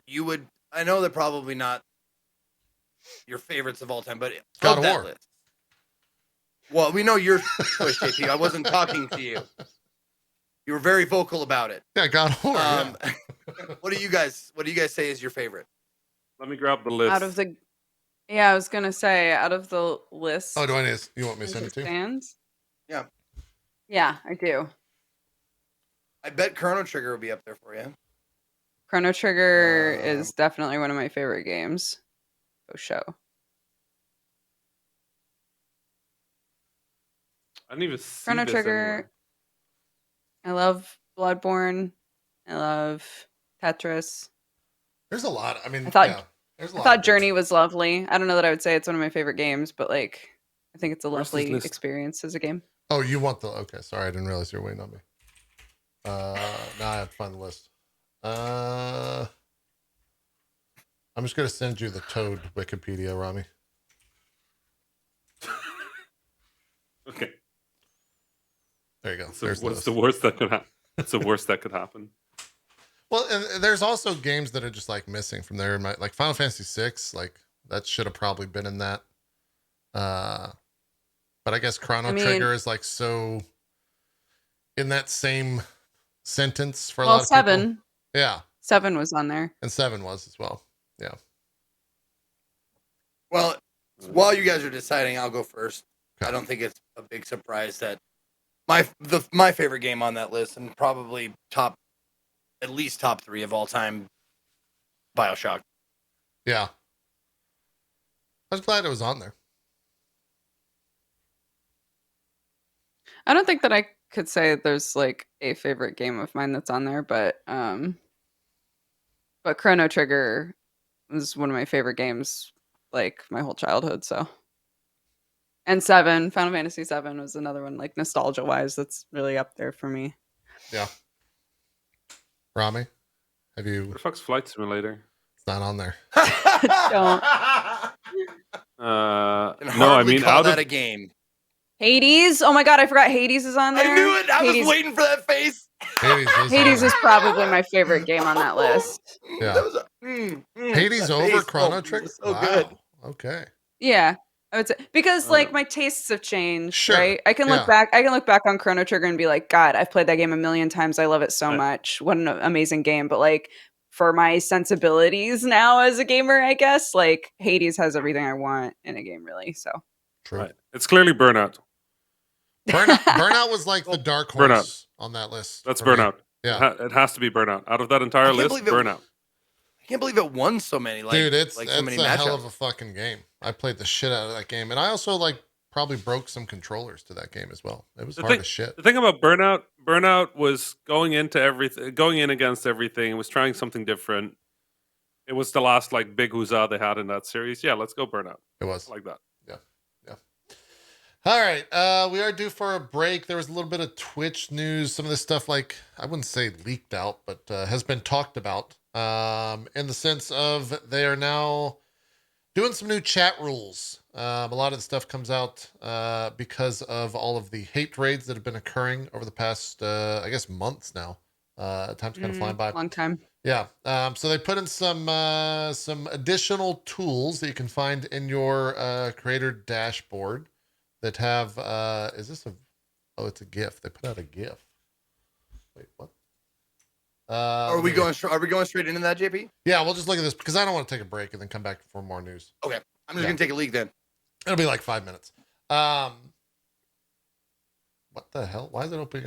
you would? I know they're probably not your favorites of all time, but God of of that War. list. Well, we know your choice, JP. I wasn't talking to you. You were very vocal about it. Yeah, God of War. yeah. What do you guys say is your favorite? Let me grab the list. Out of the I was gonna say out of the list. Oh, do I need? You want me to as send it it to you? stands. Yeah. Yeah, I do. I bet Chrono Trigger will be up there for you. Chrono Trigger is definitely one of my favorite games. Oh, show. I didn't even see Chrono this Trigger. anywhere. I love Bloodborne. I love Tetris. There's a lot. I mean, I thought- yeah, there's a I lot thought of Journey good was lovely. I don't know that I would say it's one of my favorite games, but like, I think it's a Where's this lovely list? experience as a game. Oh, you want the? Okay, sorry, I didn't realize you were waiting on me. Now I have to find the list. I'm just gonna send you the Toad Wikipedia, Rami. Okay. There you go. So There's what's those. the worst that could happen? What's the worst that could happen? Well, and there's also games that are just like missing from there. Like Final Fantasy VI, like that should have probably been in that. But I guess Chrono Trigger is like so in that same sentence for a lot of 7. people. Yeah. 7 was on there. And 7 was as well. Yeah. Well, while you guys are deciding, I'll go first. Okay. I don't think it's a big surprise that my favorite game on that list, and probably at least top 3 of all time, BioShock. Yeah. I was glad it was on there. I don't think that I could say there's like a favorite game of mine that's on there, but Chrono Trigger was one of my favorite games like my whole childhood, so. And 7, Final Fantasy 7 was another one, like nostalgia wise, that's really up there for me. Yeah. Rami, have you? What the fuck's Flight Simulator? It's not on there. Don't. No, I mean, call out that of a game. Hades? Oh my god, I forgot Hades is on there. I knew it. I Hades, was waiting for that face. Hades is probably my favorite game on that list. Yeah. That was Hades that over face. Chrono Oh, Trigger? so Wow. good. Okay. Yeah. I would say because like my tastes have changed, Sure, right? I can look back on Chrono Trigger and be like, God, I've played that game a million times. I love it so much. What an amazing game. But like for my sensibilities now as a gamer, I guess, like Hades has everything I want in a game, really. So True. Right. It's clearly Burnout. Burnout was like the dark horse on that list. That's for me. Burnout. Yeah. It has to be Burnout. Out of that entire list, Burnout. I can't believe it won so many. Like, dude, it's so many a matchups. hell of a fucking game. I played the shit out of that game, and I also like probably broke some controllers to that game as well. It was hard as shit. The thing about Burnout was going in against everything. It was trying something different. It was the last like big huzzah they had in that series. Yeah, let's go Burnout. It was like that. Yeah. All right, we are due for a break. There was a little bit of Twitch news. Some of this stuff, like I wouldn't say leaked out, but has been talked about in the sense of they are now doing some new chat rules. A lot of the stuff comes out because of all of the hate raids that have been occurring over the past, I guess, months now. Time's kind of flying by. Long time. Yeah. So they put in some additional tools that you can find in your creator dashboard that have is this a it's a GIF. They put out a GIF. Wait, what? Are we going straight into that, JP? Yeah, we'll just look at this because I don't want to take a break and then come back for more news. Okay. I'm just gonna take a leak then. It'll be like 5 minutes. What the hell? Why is it opening?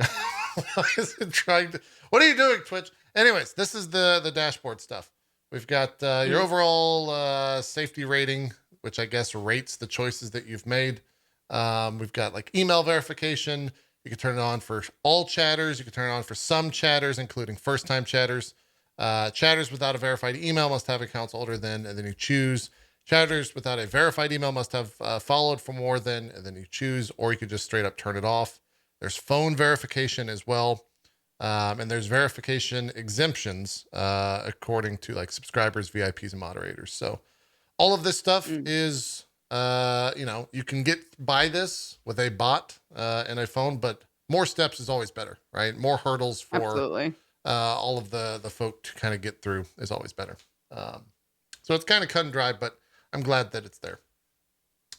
Why is it trying to? What are you doing, Twitch? Anyways, this is the dashboard stuff. We've got your overall safety rating, which I guess rates the choices that you've made. We've got like email verification. You can turn it on for all chatters. You can turn it on for some chatters, including first-time chatters. Chatters without a verified email must have accounts older than, and then you choose. Chatters without a verified email must have followed for more than, and then you choose, or you could just straight up turn it off. There's phone verification as well. And there's verification exemptions according to like subscribers, VIPs, and moderators. So all of this stuff is, you can get by this with a bot and a phone, but more steps is always better, right? More hurdles for Absolutely. all of the folk to kind of get through is always better. So it's kind of cut and dry, but I'm glad that it's there.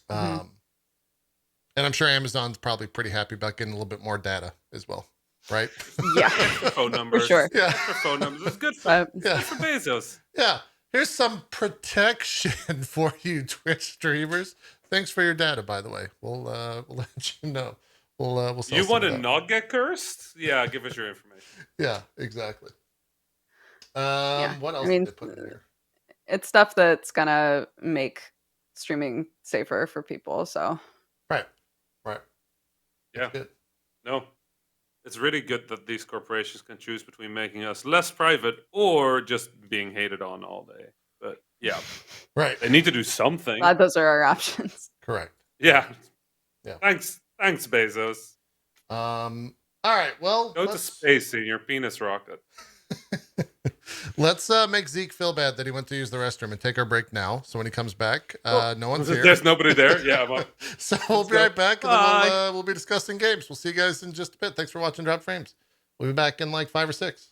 And I'm sure Amazon's probably pretty happy about getting a little bit more data as well, right? Yeah. Phone numbers. For sure. Yeah. Phone numbers. It's good for, Yeah. good for Bezos. Yeah. Here's some protection for you Twitch streamers. Thanks for your data, by the way. We'll let you know. We'll sell You some want of to that. not get cursed? Yeah, give us your information. Yeah, exactly. Yeah. What else I mean, did they put in here? it's stuff that's gonna make streaming safer for people. So Right. Yeah. That's good. No. It's really good that these corporations can choose between making us less private or just being hated on all day. But yeah, Right. they need to do something. glad those are our options. Correct. Yeah. Yeah. Thanks, Bezos. All right. Well, Go to space in your penis rocket. Let's make Zeke feel bad that he went to use the restroom and take our break now. So when he comes back, no one's here. There's nobody there. Yeah. So we'll be right back, and then we'll be discussing games. We'll see you guys in just a bit. Thanks for watching Drop Frames. We'll be back in like 5 or 6.